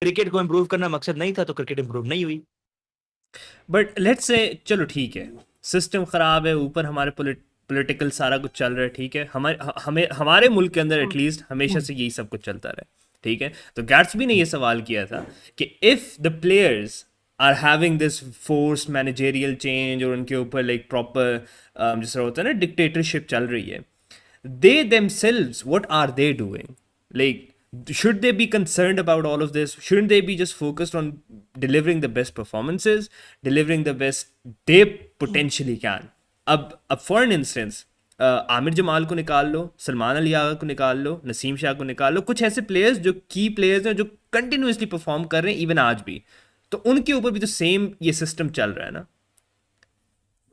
क्रिकेट को इंप्रूव करना मकसद नहीं था तो क्रिकेट इंप्रूव नहीं हुई। बट लेट्स से चलो ठीक है, सिस्टम ख़राब है, ऊपर हमारे पॉलिटिकल सारा कुछ चल रहा है, ठीक है। हमारे मुल्क के अंदर एटलीस्ट हमेशा से यही सब कुछ चलता रहा है, ठीक है। तो गैट्सबी ने ये सवाल किया था कि if the players are having this force managerial change और उनके ऊपर लाइक प्रॉपर जिस तरह होता है ना डिक्टेटरशिप चल रही है, they themselves, what are they doing? Like, should they be concerned about all of this? Shouldn't they be just focused on delivering the best performances, delivering the best they potentially can? For an instance, Aamir Jamal को निकाल लो, सलमान अली आगा को निकाल लो, नसीम शाह को निकाल लो, कुछ ऐसे players जो की प्लेयर्स हैं जो कंटिन्यूसली परफॉर्म कर रहे हैं इवन आज भी, तो उनके ऊपर भी तो सेम ये सिस्टम चल रहा है ना।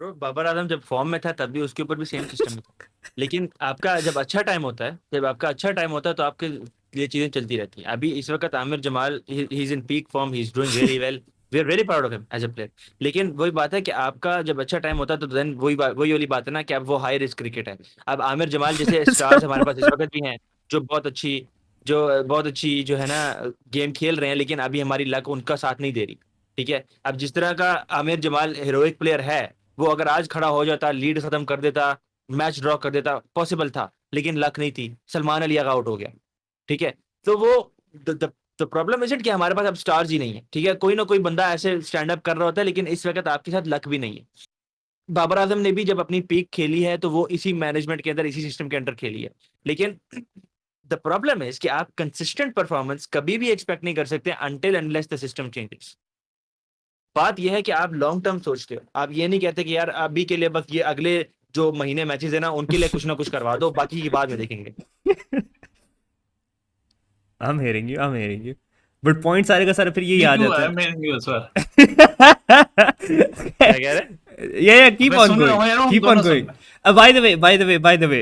ब्रो बाबर आजम जब फॉर्म में था तब भी उसके ऊपर भी सेम सिस्टम था। लेकिन आपका जब अच्छा टाइम होता है, जब आपका अच्छा टाइम होता है तो आपके लिए चीजें चलती रहती हैं। अभी इस वक्त Aamir Jamal he is in peak form, he is doing really well, we are very proud of him as a player. लेकिन वही बात है कि आपका जब अच्छा टाइम होता है तो देन वही वाली बात है ना कि अब वो हाई रिस्क क्रिकेट है। अब आमिर जमाल जैसे स्टार्स हमारे पास इस वक्त भी हैं जो बहुत अच्छी जो है ना गेम खेल रहे हैं, लेकिन अभी हमारी लक उनका साथ नहीं दे रही। ठीक है, अब जिस तरह का आमिर जमाल हीरोइक प्लेयर है, वो अगर आज खड़ा हो जाता, लीड खत्म कर देता, मैच ड्रॉ कर देता, पॉसिबल था, लेकिन लक नहीं थी, सलमान अली आउट हो गया। ठीक है, तो वो द प्रॉब्लम इज कि हमारे पास अब स्टार्स ही नहीं है। ठीक है, कोई ना कोई बंदा ऐसे स्टैंड अप कर रहा होता है, लेकिन इस वक्त आपके साथ लक भी नहीं है। बाबर आजम ने भी जब अपनी पीक खेली है तो वो इसी मैनेजमेंट के अंदर, इसी सिस्टम के अंदर खेली है। लेकिन द प्रॉब्लम इज कि आप कंसिस्टेंट परफॉर्मेंस कभी भी एक्सपेक्ट नहीं कर सकते until unless the system changes. बात यह है कि आप लॉन्ग टर्म सोचते हो, आप ये नहीं कहते कि यार अभी के लिए बस ये अगले जो महीने मैचेस है ना उनके लिए कुछ ना कुछ करवा दो, बाकी की बाद में देखेंगे। I am hearing you, but point सारे का सारा फिर यही आ जाता मैं नहीं उस बार क्या कह रहे है। या कीप मैं ऑन सुन रहा हूँ यार, गोइंग, हम कीप ऑन दोनों सुन गोइंग। रहे हैं। Bye the way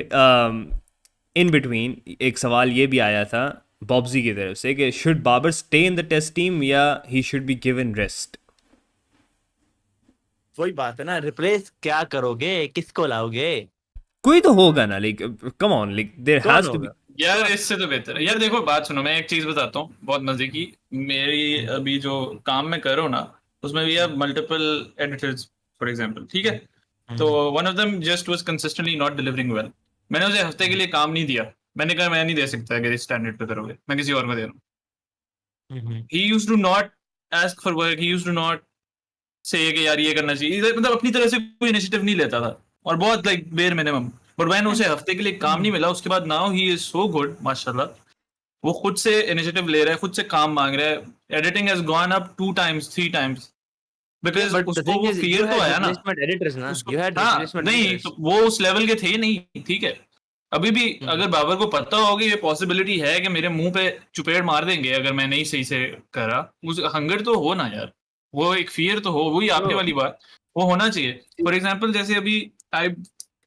in between एक सवाल ये भी आया था बॉब्जी की तरफ से कि should Babar stay in the test team या he should be given rest. वही बात है ना, रिप्लेस क्या करोगे, किसको लाओगे, कोई तो होगा ना, like come on, like there कौन हैज टू बी। होगा। यार इससे तो बेहतर है यार। देखो बात सुनो, मैं एक चीज बताता हूँ बहुत मजे की। मेरी अभी जो काम में कर रहा हूँ ना, उसमें भी अब मल्टीपल एडिटर्स फॉर एग्जांपल, ठीक है। तो one of them just was consistently not delivering well. मैंने उसे हफ्ते के लिए काम नहीं दिया। मैंने कहा मैं नहीं दे सकता अगर इस स्टैंडर्ड पे करोगे, मैं किसी और को दे रहा हूँ। He used to not ask for work, he used to not say कि यार ये करना चाहिए, मतलब अपनी तरह से कोई इनिशिएटिव नहीं लेता था, और बहुत like bare minimum. But when उसे हफ्ते के लिए काम नहीं मिला, उसके बाद now he is so good माशाल्लाह। वो खुद से इनिशिएटिव ले रहा है, खुद से काम मांग रहा है। Editing has gone up 2 times 3 times because but the उसको थिंग वो इज यू फियर तो हैड आया ना रिप्लेसमेंट एडिटर्स ना, उसको। यू हैड हाँ रिप्लेसमेंट नहीं, एडिटर्स। तो वो उस लेवल के थे नहीं, ठीक है। अभी भी अगर बाबर को पता होगा ये पॉसिबिलिटी है कि मेरे मुंह पे चुपेड़ मार देंगे अगर मैं नहीं सही से करा, उस हंगर तो हो ना यार, वो एक फियर तो हो, वही आपके वाली बात, वो होना चाहिए। फॉर एग्जाम्पल जैसे अभी आई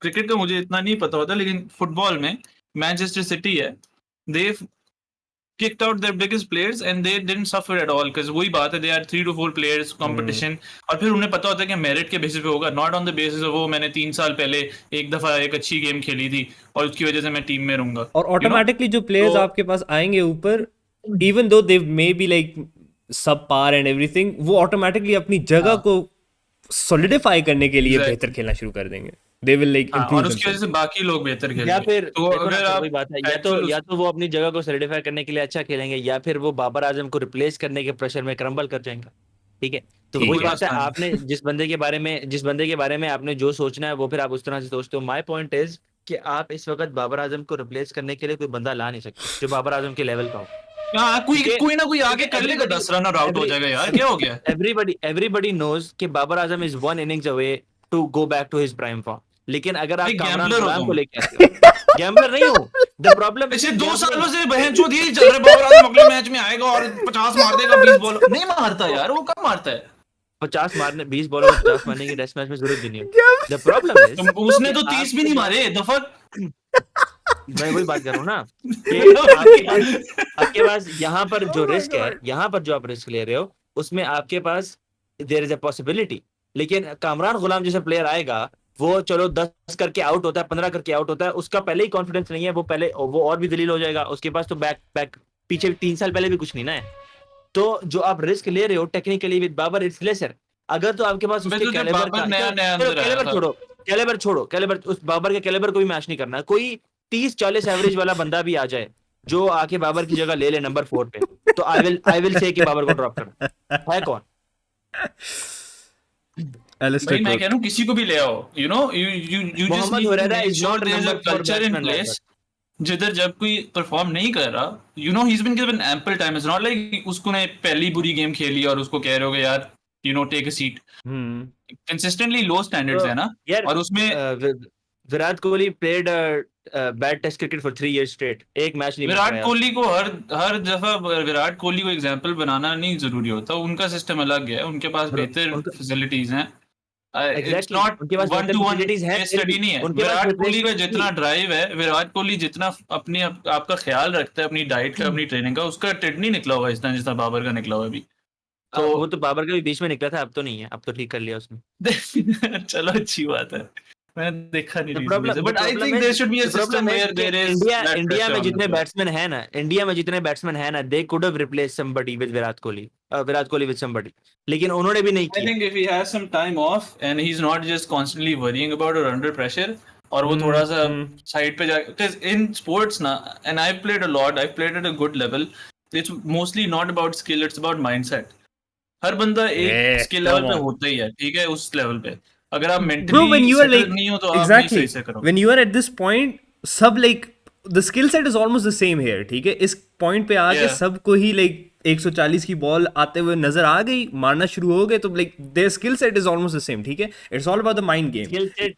क्रिकेट का मुझे इतना नहीं पता होता, लेकिन फुटबॉल में मैनचेस्टर सिटी है, दे kicked out their biggest players and they didn't suffer at all because वही बात है, they are 3 to 4 players competition, और फिर उन्हें पता होता है कि मेरिट के बेसिस पे होगा, not on the basis of वो मैंने 3 साल पहले एक दफा एक अच्छी गेम खेली थी और उसकी वजह से मैं टीम में रहूंगा, और यू नो। ऑटोमेटिकली जो प्लेयर्स तो आपके पास आएंगे ऊपर, even though they may be like सब पार एंड एवरीथिंग, वो ऑटोमेटिकली अपनी जगह हाँ को सॉलिडिफाई करने के लिए बेहतर एग्जैक्टली, खेलना शुरू कर देंगे। दे विल लाइक हाँ, इम्प्रूव और उसकी वजह से देमसेल्व्स। बाकी लोग बेहतर या खेलेंगे। फिर तो देखो ना, अगर फिर वही आप बात है, एक्चुअल या तो वो अपनी जगह को सॉलिडिफाई करने के लिए अच्छा खेलेंगे, या फिर वो बाबर आजम को रिप्लेस करने के प्रेशर में क्रम्बल कर जाएंगे। ठीक है, तो वही ठीक कोई है। बात है, मसला नहीं। आपने जिस बंदे के बारे में आपने जो सोचना है वो फिर आप उस तरह से सोचते हो। माय पॉइंट इज कि आप इस वक्त बाबर आजम को रिप्लेस करने के लिए कोई बंदा ला नहीं सकते जो बाबर आजम के लेवल का हो। हाँ, कोई क्योंकि कोई ना कोई आके क्योंकि कर लेगा, 10 रन और आउट हो जाएगा यार, क्या हो गया। एवरीबडी नोज कि Babar Azam is one innings away to go back to his prime form. लेकिन अगर भाई आप कामरान गैम्बलर हो गुलाम को तुम। लेके आते हो, गैम्बलर नहीं हो। द प्रॉब्लम इज पिछले 2 सालों गैम्बलर से बहनचोद यही चल रहा है, बाबर आजम अगले मैच में आएगा और 50 मार देगा, 20 बॉल नहीं मारता यार, वो कब मारता है। 20 बॉलों में 50 मारने की टेस्ट मैच में जरूरत भी नहीं क्या? होती। द प्रॉब्लम इज उसने कि तो 30 भी आपके नहीं पास, मारे दफक। मैं वही बात कर रहा हूँ ना कि मतलब आपके पास यहाँ पर Oh जो my रिस्क है, God. यहाँ पर जो आप रिस्क ले रहे हो, उसमें आपके पास देयर इज अ पॉसिबिलिटी। लेकिन कामरान गुलाम जैसे प्लेयर आएगा, वो चलो 10 करके आउट होता है, 15 करके आउट होता है, उसका पहले ही कॉन्फिडेंस नहीं है, वो और भी दलील हो जाएगा उसके पास। तो बैक बैक पीछे 3 साल पहले भी कुछ नहीं ना है। तो जो आप रिस्क ले रहे हो technically with Babar, it's lesser. अगर तो आपके पास उसके तो जब कैलिबर बाबर का, नया नया चलो अंदर आया कैलिबर था, छोड़ो, कैलिबर उस बाबर के कैलिबर को भी मैच नहीं करना। कोई 30-40 एवरेज वाला बंदा भी आ जाए जो आके बाबर की जगह ले ले नंबर 4 पे, तो आई विल से कि बाबर को ड्रॉप कर। है कौन? Alistair भाई मैं कह रहा Cook. हूँ किसी को भी ले आओ, you know, you just Mohammad need to Huraira make is sure not there is a number 4 culture in batsman like place, that. जिधर जब कोई परफॉर्म नहीं कर रहा, you know, he is been given ample time, it's not like उसको ने पहली बुरी गेम खेली और उसको कह रहे हो यार, you know, take a seat. Hmm. Consistently low standards तो है ना, यार और उसमें Virat Kohli played bad test cricket for 3 years straight. एक मैच नहीं विराट पाया कोहली को हर दफा विराट कोहली को एग्जाम्पल बनाना नहीं जरूरी होता, उनका सिस्टम अलग है, उनके पास और बेहतर उनका फैसिलिटीज हैं। इट्स एग्जैक्टली नॉट उनके पास वन बेहतर टू वन फैसिलिटीज हैं, केस फिर स्टडी भी नहीं है। उनके पास विराट कोहली का रिप्लेसमेंट जितना थी। ड्राइव है, विराट कोहली जितना अपनी आपका ख्याल रखता है, अपनी डाइट का, अपनी ट्रेनिंग का, उसका टिड नहीं निकला हुआ इतना जितना बाबर का निकला हुआ अभी। तो वो तो बाबर का भी बीच में निकला था, अब तो नहीं है, अब तो ठीक कर लिया उसने। चलो अच्छी बात है, मैंने देखा नहीं द रीजन से, problem the but I problem think there is should be a the system problem is where कि there is India that India pressure में ऑन द जितने प्लेयर। बैट्समैन है ना, इंडिया में जितने बैट्समैन है ना, they could have replace somebody with Virat Kohli with somebody, लेकिन उन्होंने भी नहीं I किया। think if he has some time off and he's not just constantly worrying about or under pressure, और वो थोड़ा सा Hmm. साइड पे जाके, because in sports ना, and I've played a lot, I've played at a good level, it's mostly not about skill, it's about mindset. हर बंदा एक Yeah, skill come level पे on. होता ही है, ठीक है, उस लेवल पे अगर आप Bro, when mentally you are settle like, नहीं हो तो आप नहीं सही exactly, से करोगे। when you are at this point, सब like, the skill set is almost the same here, ठीक है? इस point पे आके Yeah. सबको ही like 140 की बॉल आते हुए नजर आ गई, मारना शुरू हो गए, तो like their skill set is almost the same, ठीक है? It's all about the mind game. Skill set,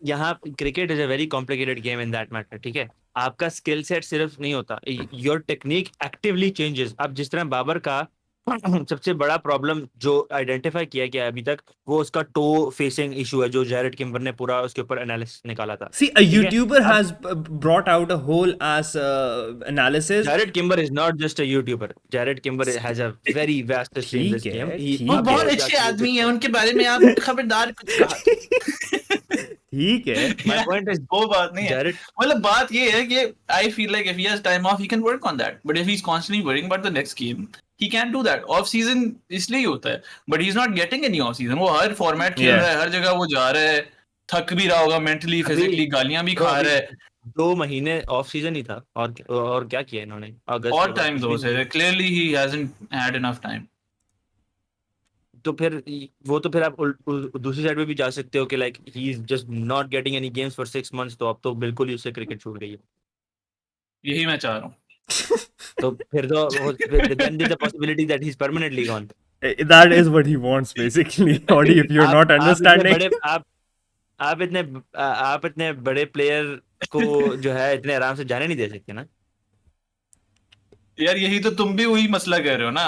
यहाँ cricket is a very complicated game in that matter, ठीक है। आपका स्किल सेट सिर्फ नहीं होता, योर टेक्निक एक्टिवली चेंजेस। अब जिस तरह बाबर का सबसे बड़ा प्रॉब्लम जो आइडेंटिफाई किया गया अभी तक, वो उसका टो फेसिंग इशू है, जो जैरेड किम्बर ने पूरा उसके ऊपर एनालिसिस निकाला था, See, a ठीक है। YouTuber अब has brought out a whole ass analysis. Jared Kimber is not just a YouTuber. Jared Kimber has a very vast history in ठीक this game. है, वो आप ठीक बहुत है, उसको अच्छे जाके आदमी visit है, करो। उनके बारे में आप खबरदार कुछ कहा ठीक है। My point is, वो बात नहीं है। Jared, मतलब बात ये है कि I feel like if he has time off, he can work on that. But if he's constantly worrying about the next game, he can't do that. Off season इसलिए ही होता है, but he's not getting any off season. वो हर format खेल Yeah. रहा है, हर जगह वो जा रहा है, थक भी रहा होगा मेंटली, अभी फिजिकली, गालियां भी bro, खा अभी रहा है। 2 महीने ऑफ सीजन ही था, और क्या किया इन्होंने अगस्त के और बाद? टाइम कुछ दो भी से, नहीं। clearly he hasn't had enough time. तो फिर वो तो फिर आप दूसरी साइड पे भी जा सकते हो कि like he is just not getting any games for 6 months, तो अब तो बिल्कुल ही उससे क्रिकेट छूट गई है। यही मैं चाह रहा हूँ। तो फिर तो then there is a possibility that he is permanently gone. That is what he wants, basically. Audi, if you're not आप इतने understanding. बड़े आप इतने बड़े प्लेयर को जो है इतने आराम से जाने नहीं दे सकते ना। यार यही तो तुम भी वही मसला कह रहे हो ना,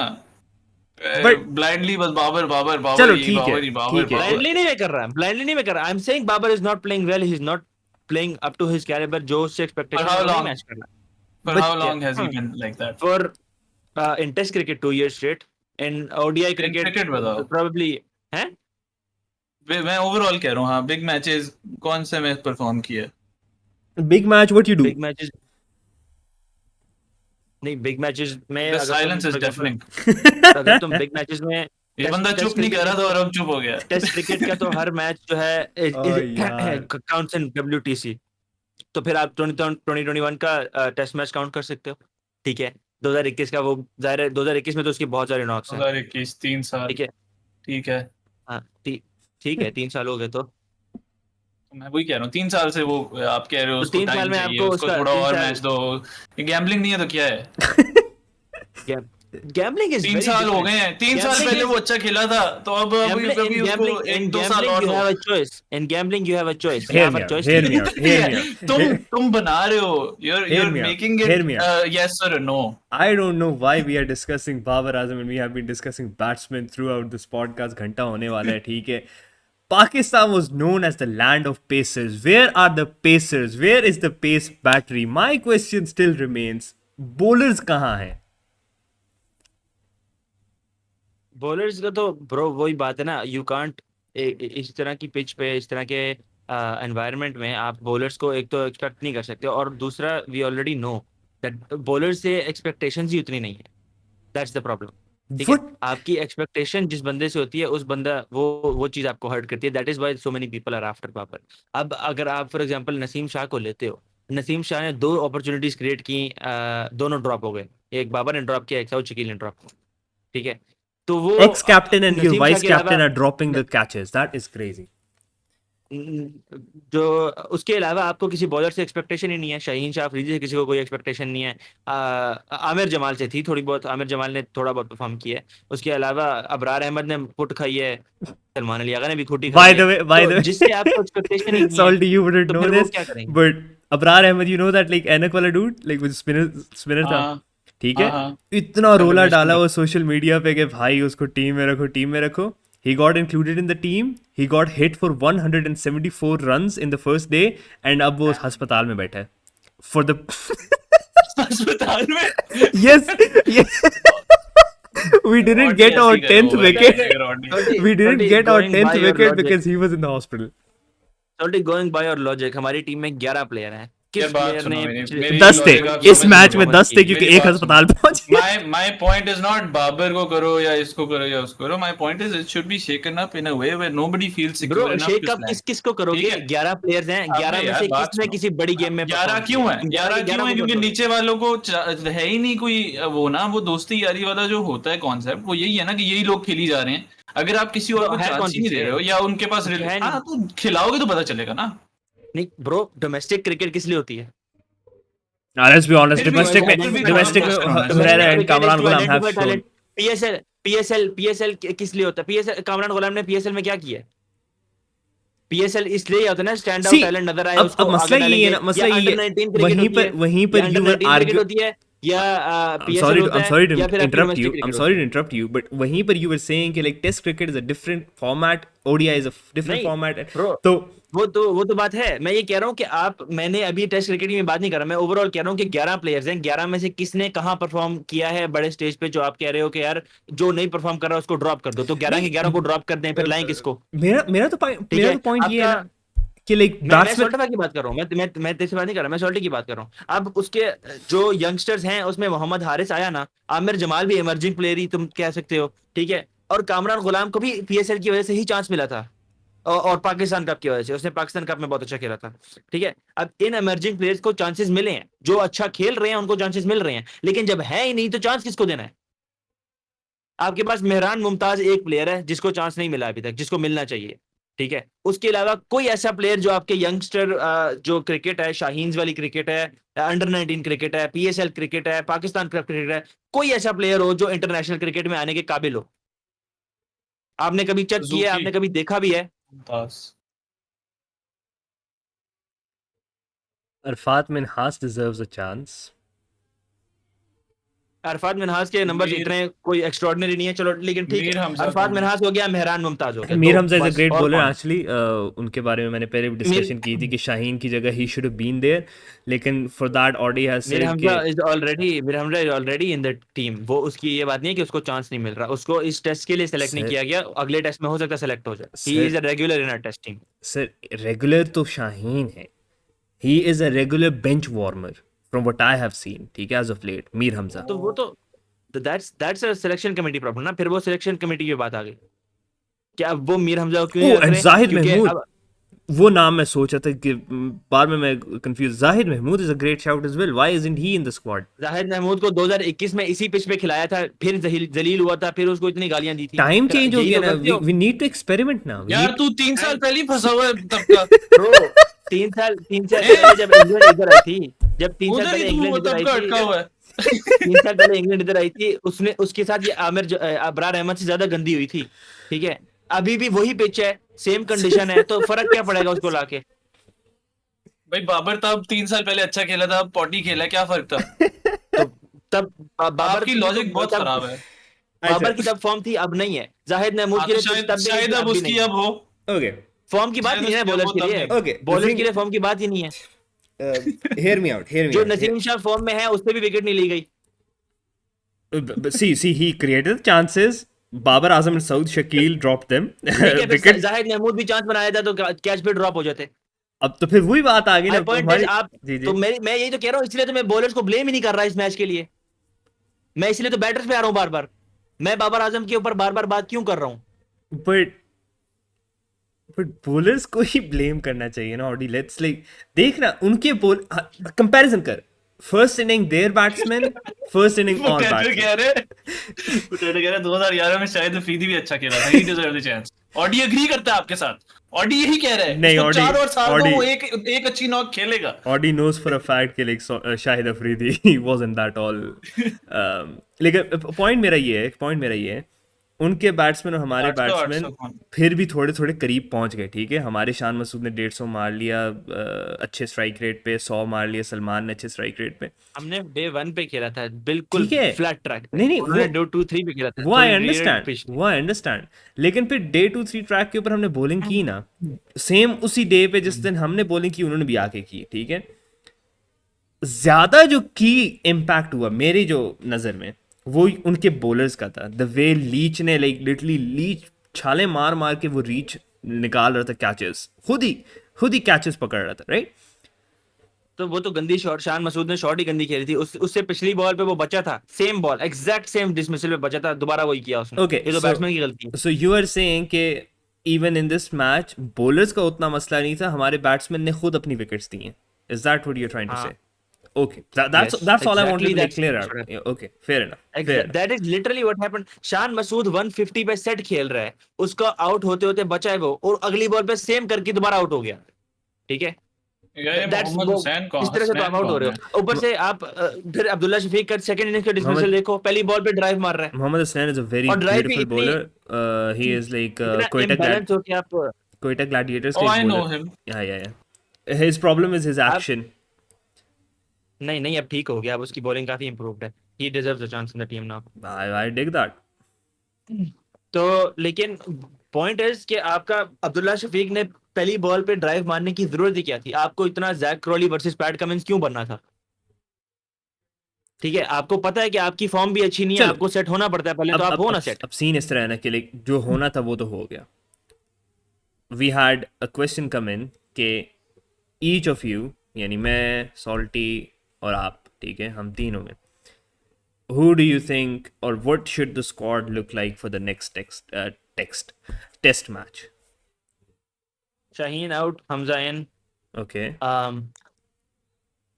But ब्लाइंडली बस बाबर बाबर बाबर, चलो ये ठीक है, बाबर, ये बाबर ठीक है। बाबर। ब्लाइंडली नहीं मैं कर रहा, ब्लाइंडली नहीं मैं कर रहा। I am saying Babar is not playing well, he is not playing up to his calibre, जो उससे For एक्सपेक्टेशन है how वो नहीं long? मैच कर रहा। For But how long has he Yeah. been like that? For in Test cricket 2 years straight, in ODI In cricket cricket बताओ। probably है। मैं ओवरऑल कह रहा हूँ, हाँ, बिग मैचेस कौन से में परफॉर्म किया? big match, what you do? Big matches नहीं, बिग मैचेस में The अगर तुम silence is for example, deafening. अगर तुम बिग मैचेस में ये बंदा चुप नहीं कर रहा था और अब चुप हो गया। टेस्ट क्रिकेट का तो हर मैच जो है यार। काउंट्स इन WTC, तो फिर आप 2021 का टेस्ट मैच काउंट कर सकते हो, ठीक है। 2021 का वो जाहिर है, 2021 में तो उसकी बहुत सारे नॉक्स हैं, 2021 3 साल, ठीक है। ठीक है। हाँ ठीक है, 3 साल हो गए तो मैं वही कह रहा हूँ, 3 साल से वो आप कह रहे हो तो उसको 3 साल टाइम में चाहिए, आपको उसको उसका थोड़ा 3 और साल मैच दो। ये गैम्बलिंग नहीं है तो क्या है? गैम्बलिंग इज 3 साल हो गए हैं, 3 साल पहले वो अच्छा खेला था, तो अब अभी उसको 1-2 साल और you दो। have a choice. In gambling you have a choice. Hear यहाँ me पर out, choice hear नहीं me है। out, hear me out. तुम बना रहे हो, Hear you're me out, making hear it me out. yes or no. I don't know why we are discussing Babar Azam and we have been discussing batsmen throughout this podcast. घंटा होने वाला है, ठीक है. Pakistan was known as the land of pacers. Where are the pacers? Where is the pace battery? My question still remains. Bowlers कहाँ हैं? Bowlers का तो ब्रो वही बात है ना, यू कांट इस तरह की पिच पे, इस तरह के एनवायरनमेंट में आप बॉलर्स को एक तो एक्सपेक्ट नहीं कर सकते, और दूसरा we already know that bowlers से एक्सपेक्टेशंस ही उतनी नहीं है। दैट्स द प्रॉब्लम, ठीक है। What? आपकी एक्सपेक्टेशन जिस बंदे से होती है, उस बंदा वो चीज आपको हर्ट करती है। That is why so many people are after Babar. अब अगर आप फॉर एग्जांपल नसीम शाह को लेते हो, नसीम शाह ने 2 अपॉर्चुनिटीज क्रिएट की, दोनों ड्रॉप हो गए। एक बाबर ने ड्रॉप किया, एक साउथ शकील ने ड्रॉप किया, ठीक है। तो वो Ex-captain and your Naseem Shah vice के अलावा captain are dropping the catches. That is crazy. जो उसके अलावा आपको किसी बॉलर से एक्सपेक्टेशन ही नहीं है। शाहीन शाह अफरीदी से किसी को कोई एक्सपेक्टेशन नहीं है। आमिर जमाल से थी थोड़ी बहुत, आमिर जमाल ने थोड़ा बहुत परफॉर्म किया है। उसके अलावा अबरार अहमद ने पुट खाई है, सलमान अली आगा ने भी खुटी खाई है। by तो the जिससे आपको एक्सपेक्टेशन ही way, नहीं है, salty, you wouldn't तो know फिर वो this, क्या करेंगे? but Abrar Ahmed, you know that like एनक वाला dude, like वो स्पिनर था, हाँ ठीक हाँ है, हाँ इतना रोला डाला इंटरनेशनल। वो सोशल मीडिया पे कि भाई उसको टीम में रखो, टीम में रखो. He got included in the team. He got hit for 174 runs in the first day, and अब वो अस्पताल में बैठा है. For the अस्पताल में yes, yes. We didn't rowdy get ऐसे our ही करे 10th होगा, wicket. ऐसे rowdy. We didn't get our going 10th by your wicket logic, because he was in the hospital. Going by your logic, हमारी team में 11 player हैं। यार किस बात प्लेयर सुनो ने मेरी, पिछले मेरी 10 थे लॉजिक आप इस समझ मैच लो। में, 10 थे क्योंकि मेरी एक बात अस्पताल सुनो। पहुंच गया. My point is not Babar को करो या इसको करो या उसको करो। My point is it should be shaken up in a way where nobody feels bro, secure enough shake to up slack. किस किस को ठीक करोगे? है, 11 प्लेयर्स हैं, अबे 11 में यार से बात किसने सुनो। किसी बड़ी गेम में 11 परफॉर्म क्यों किया? है? 11 11 के 11 क्यों है? को कर क्योंकि दो। नीचे वालों को है ही नहीं कोई वो ना, वो दोस्ती यारी वाला जो होता है कॉन्सेप्ट, वो यही है ना कि यही लोग खेली जा रहे हैं। अगर आप किसी और ब्रो को है कौन चांस ही सी नहीं दे चीज रहे है? हो या उनके पास कुछ है हाँ नहीं। तो खिलाओगे तो पता चलेगा ना। नहीं ब्रो, डोमेस्टिक क्रिकेट किस लिए होती है? Let's be honest, फिर भी टू फिर भी आइडेंटिफाई थोड़ा domestic टैलेंट। में फोकस करो ना इसमें Herrera domestic and cricket is Kamran to Ghulam have identify shown. Talent. PSL PSL PSL किस लिए होता है? पीएसएल, कामरान गुलाम ने पीएसएल में क्या किया है? पीएसएल इसलिए होता है ना, स्टैंड आउट See, टैलेंट नजर आए अब उसको आगे मसला ये है डालेंगे। ना, या मसला ये अंडर है, 19 क्रिकेट होती है, वहीं या पर under you were 19 cricket argue. होती है, या I'm पीएसएल sorry to होता I'm है, sorry to या फिर आपकी interrupt domestic you. I'm cricket sorry होती to है। interrupt you, but वहीं पर you were saying कि like Test cricket is a different format, ODI is a different नहीं format. ब्रो, तो वो तो बात है। मैं ये कह रहा हूँ कि आप, मैंने अभी टेस्ट क्रिकेट की बात नहीं कर रहा, मैं ओवरऑल कह रहा हूँ कि 11 प्लेयर्स हैं, 11 में से किसने कहाँ परफॉर्म किया है बड़े स्टेज पे, जो आप कह रहे हो कि यार जो नहीं परफॉर्म कर रहा उसको ड्रॉप कर दो, तो 11 के 11 को नहीं, ड्रॉप कर दें, फिर लाएं किसको? ठीक मेरा है तो पॉइंट ये है आपका। ना कि like मैं बैट्समैन. सोल्टिफा की बात कर रहा हूँ, मैं तेरे से बात नहीं कर रहा, मैं सोल्टी की बात कर रहा हूँ। अब उसके जो यंगस्टर्स हैं उसमें मोहम्मद हारिस आया ना, आमिर जमाल भी इमर्जिंग प्लेयर ही तुम कह सकते हो, ठीक है। और कामरान गुलाम को भी पीएसएल की वजह से ही चांस मिला था, और पाकिस्तान कप की वजह से उसने पाकिस्तान कप में बहुत अच्छा खेला था, ठीक है। अब इन इमर्जिंग प्लेयर्स को चांसेस मिले हैं, जो अच्छा खेल रहे हैं उनको चांसेस मिल रहे हैं, लेकिन जब है ही नहीं तो चांस किसको देना है? आपके पास मेहरान मुमताज एक प्लेयर है जिसको चांस नहीं मिला अभी तक, जिसको मिलना चाहिए, ठीक है। उसके अलावा कोई ऐसा प्लेयर जो आपके यंगस्टर, जो क्रिकेट है, शाहीन वाली क्रिकेट है, अंडर 19 क्रिकेट है, पीएसएल क्रिकेट है, पाकिस्तान क्रिकेट है, कोई ऐसा प्लेयर हो जो इंटरनेशनल क्रिकेट में आने के काबिल हो? आपने कभी चेक किया है? सुजुकी आपने कभी देखा भी है? Mumtaz. Arfat Minhas deserves a chance. Arfat Minhas के नंबर्स मीर इतने कोई एक्स्ट्रॉर्डिनरी नहीं है, चलो लेकिन ठीक मीर है। हमजा अरफात कौन है? मिनहास हो गया, मेहरान मुमताज हो गया, मीर दो हमजा इज अ बस। ग्रेट और बॉलर कौन? एक्चुअली. उनके बारे में मैंने पहले भी मीर डिस्कशन की थी कि शाहीन की जगह he should have been there, लेकिन for that Audi has Mir said Hamza कि is already in the team. वो उसकी ये बात नहीं है कि उसको चांस नहीं मिल रहा, उसको इस टेस्ट के लिए सेलेक्ट नहीं सर किया गया, अगले टेस्ट में हो सकता है सेलेक्ट हो जाए। He sir is a regular in our test team. Sir regular तो शाहीन है. He is a regular bench warmer from what I have seen, ठीक है, as of late. Mir Hamza तो वो तो that's a selection committee problem ना, फिर वो सिलेक्शन कमेटी की बात आ गई। क्या अब वो मीर हमजा को क्यों नहीं ओ रख एंड रहे? जाहिद क्योंकि महमूद, अब वो नाम मैं सोचा था कि बाद में मैं confuse. Zahid Mahmood is a great shout as well. Why isn't he in the squad? Zahid Mahmood को 2021 में इसी पिच पे खिलाया था, फिर जलील हुआ था, फिर उसको इतनी गालियां दी थी। टाइम फिर चेंज हो यही गया तो ना. करते हो we need to experiment now. We यार नीड. तू 3 साल पहले ही फंसा हुआ है तब का। ब्रो। 3 साल हैं? पहले जब इंग्लैंड इधर आई थी, जब 3 साल उधर ही पहले तू इंग्लैंड वो इधर तब आई का थी, अटका हुआ है। 3 साल पहले इंग्लैंड इधर आई थी, उसने उसके साथ ये अबरार अहमद से ज्यादा गंदी हुई थी, ठीक है। अभी भी वही पिच है, सेम कंडीशन है, तो फर्क क्या पड़ेगा उसको लाके? भाई बाबर तब 3 साल पहले अच्छा खेला था, अब पॉटी खेला, क्या फर्क था? तो तब बाबर आपकी की लॉजिक बहुत तब खराब है। बाबर की तब फॉर्म थी, अब नहीं है। जाहिद महमूद हाँ के तो लिए शायद तब भी नहीं शायद थी, अब अब भी उसकी नहीं है। अब हो। ओके, फॉर्म की बात शायद नहीं है उसकी अब बॉलर हो के तब लिए, नहीं। ओके. बॉलर के लिए फॉर्म की बात ही नहीं है। Hear me out. Hear me जो out. नसीम शाह फॉर्म में है उससे भी विकेट नहीं ली गई। See, he created chances. Babar, Azam, and Saud Shakil dropped them. ठीक है, फिर Wicket. जाहिद महमूद भी चांस बनाया था तो कैच पे ड्रॉप हो जाते। अब तो फिर वही बात आ गई ना माय पॉइंट इज हमारी. आप, जी तो जी. मैं यही तो कह रहा हूँ, इसलिए तो मैं बॉलर्स को ब्लेम ही नहीं कर रहा इस मैच के लिए। मैं इसलिए तो बैटर्स पे आ रहा हूँ बार बार। मैं बाबर आजम के ऊपर बार बार बात क्यों कर रहा हूँ? बट बॉलर्स को ही ब्लेम करना चाहिए ना. ऑडी लेट्स लाइक देखना उनके बॉल कंपैरिजन कर. first inning their batsmen, first inning our potato batsmen. कह रहे 2011 में शायद अफरीदी भी अच्छा खेला था, ही डिजर्व द चांस। ऑडी एग्री करता है आपके साथ, ऑडी यही कह रहा है, नहीं, उसको ऑडी 4 और साल दो, ऑडी वो एक अच्छी नॉक खेलेगा। Audi knows for a fact कि like Shahid Afridi he wasn't that all लेकिन पॉइंट मेरा ये है उनके बैट्समैन और हमारे 800 बैट्समैन 800 कौन? फिर भी थोड़े थोड़े करीब पहुंच गए, ठीक है। हमारे शान मसूद ने 150 मार लिया अच्छे स्ट्राइक रेट पे, 100 मार लिया सलमान ने अच्छे स्ट्राइक रेट पे, हमने डे 1 पे खेला था बिल्कुल ठीक है। फ्लैट ट्रैक पे, नहीं उन्होंने वो डे 2-3 पे खेला था, वो आई थोड़ी अंडरस्टैंड, पिच वो आई अंडरस्टैंड, लेकिन फिर डे 2-3 ट्रैक के ऊपर हमने बॉलिंग की ना, सेम उसी डे पे जिस दिन हमने बॉलिंग की उन्होंने भी आके की, ठीक है। ज्यादा जो की इम्पैक्ट हुआ मेरी जो नजर में वो उनके बॉलर्स का था। द वे लीच ने लाइक लिटरली लीच छाले मार मार के वो रीच निकाल रहा था, कैचेस खुद ही कैचेस पकड़ रहा था, राइट। तो वो तो गंदी शॉट, शान मसूद ने शॉट ही गंदी खेली थी, उससे पिछली बॉल पे वो बचा था, same ball exact same dismissal पे बचा था, दोबारा वही किया उसने। ओके, ये तो बैट्समैन की गलती है। सो यू आर सेइंग कि even in this match bowlers का उतना मसला नहीं था, हमारे बैट्समैन ने खुद अपनी विकेट्स दी हैं। Is that what you are trying to हाँ। से? Okay, that's Yes, that's all I wanted exactly to like that's clear what out. happened. Yeah, okay, fair enough. Fair enough. That is literally what happened. Shan Masood 150 पे set खेल रहा है, उसका out होते होते बचा है वो, और अगली बॉल पे सेम करके दोबारा आउट हो गया, ठीक है। ये That's मोहम्मद वो हुसैन कौन, इस तरह से तो हसनैन आप आउट हो कौन रहे है? हो। ऊपर से आप फिर अब्दुल्ला शफीक का सेकंड इनिंग्स का डिसमिसल Mohammad देखो, पहली बॉल पे ड्राइव मार रहा है, Mohammad Hassan is a very और ड्राइव भी beautiful इतनी bowler. He is like इतना इम्बैलेंस हो कि आप Quetta Gladiators Oh, का I एक know bowler. him. Yeah. His problem is his आप action. नहीं अब ठीक हो गया, अब उसकी बॉलिंग काफी इंप्रूव्ड है, ही deserves a chance in the team now. I dig that. तो लेकिन पॉइंट इज कि आपका अब्दुल्ला शफीक ने पहली बॉल पे ड्राइव मारने की जरूरत ही क्या थी? आपको इतना Jack Crawley versus Pat Cummins क्यों बनना था? ठीक है, आपको पता है कि आपकी फॉर्म भी अच्छी नहीं है, चलो आपको सेट होना पड़ता है पहले, तो आप हो ना सेट। अब सीन इस तरह है ना कि like जो होना था वो तो हो गया। We had a question come in कि each of you, यानी मैं, सॉल्टी और आप, ठीक है, हम तीनों में, who do you think or what should the squad look like for the next test match? Shaheen out, Hamza in, Okay,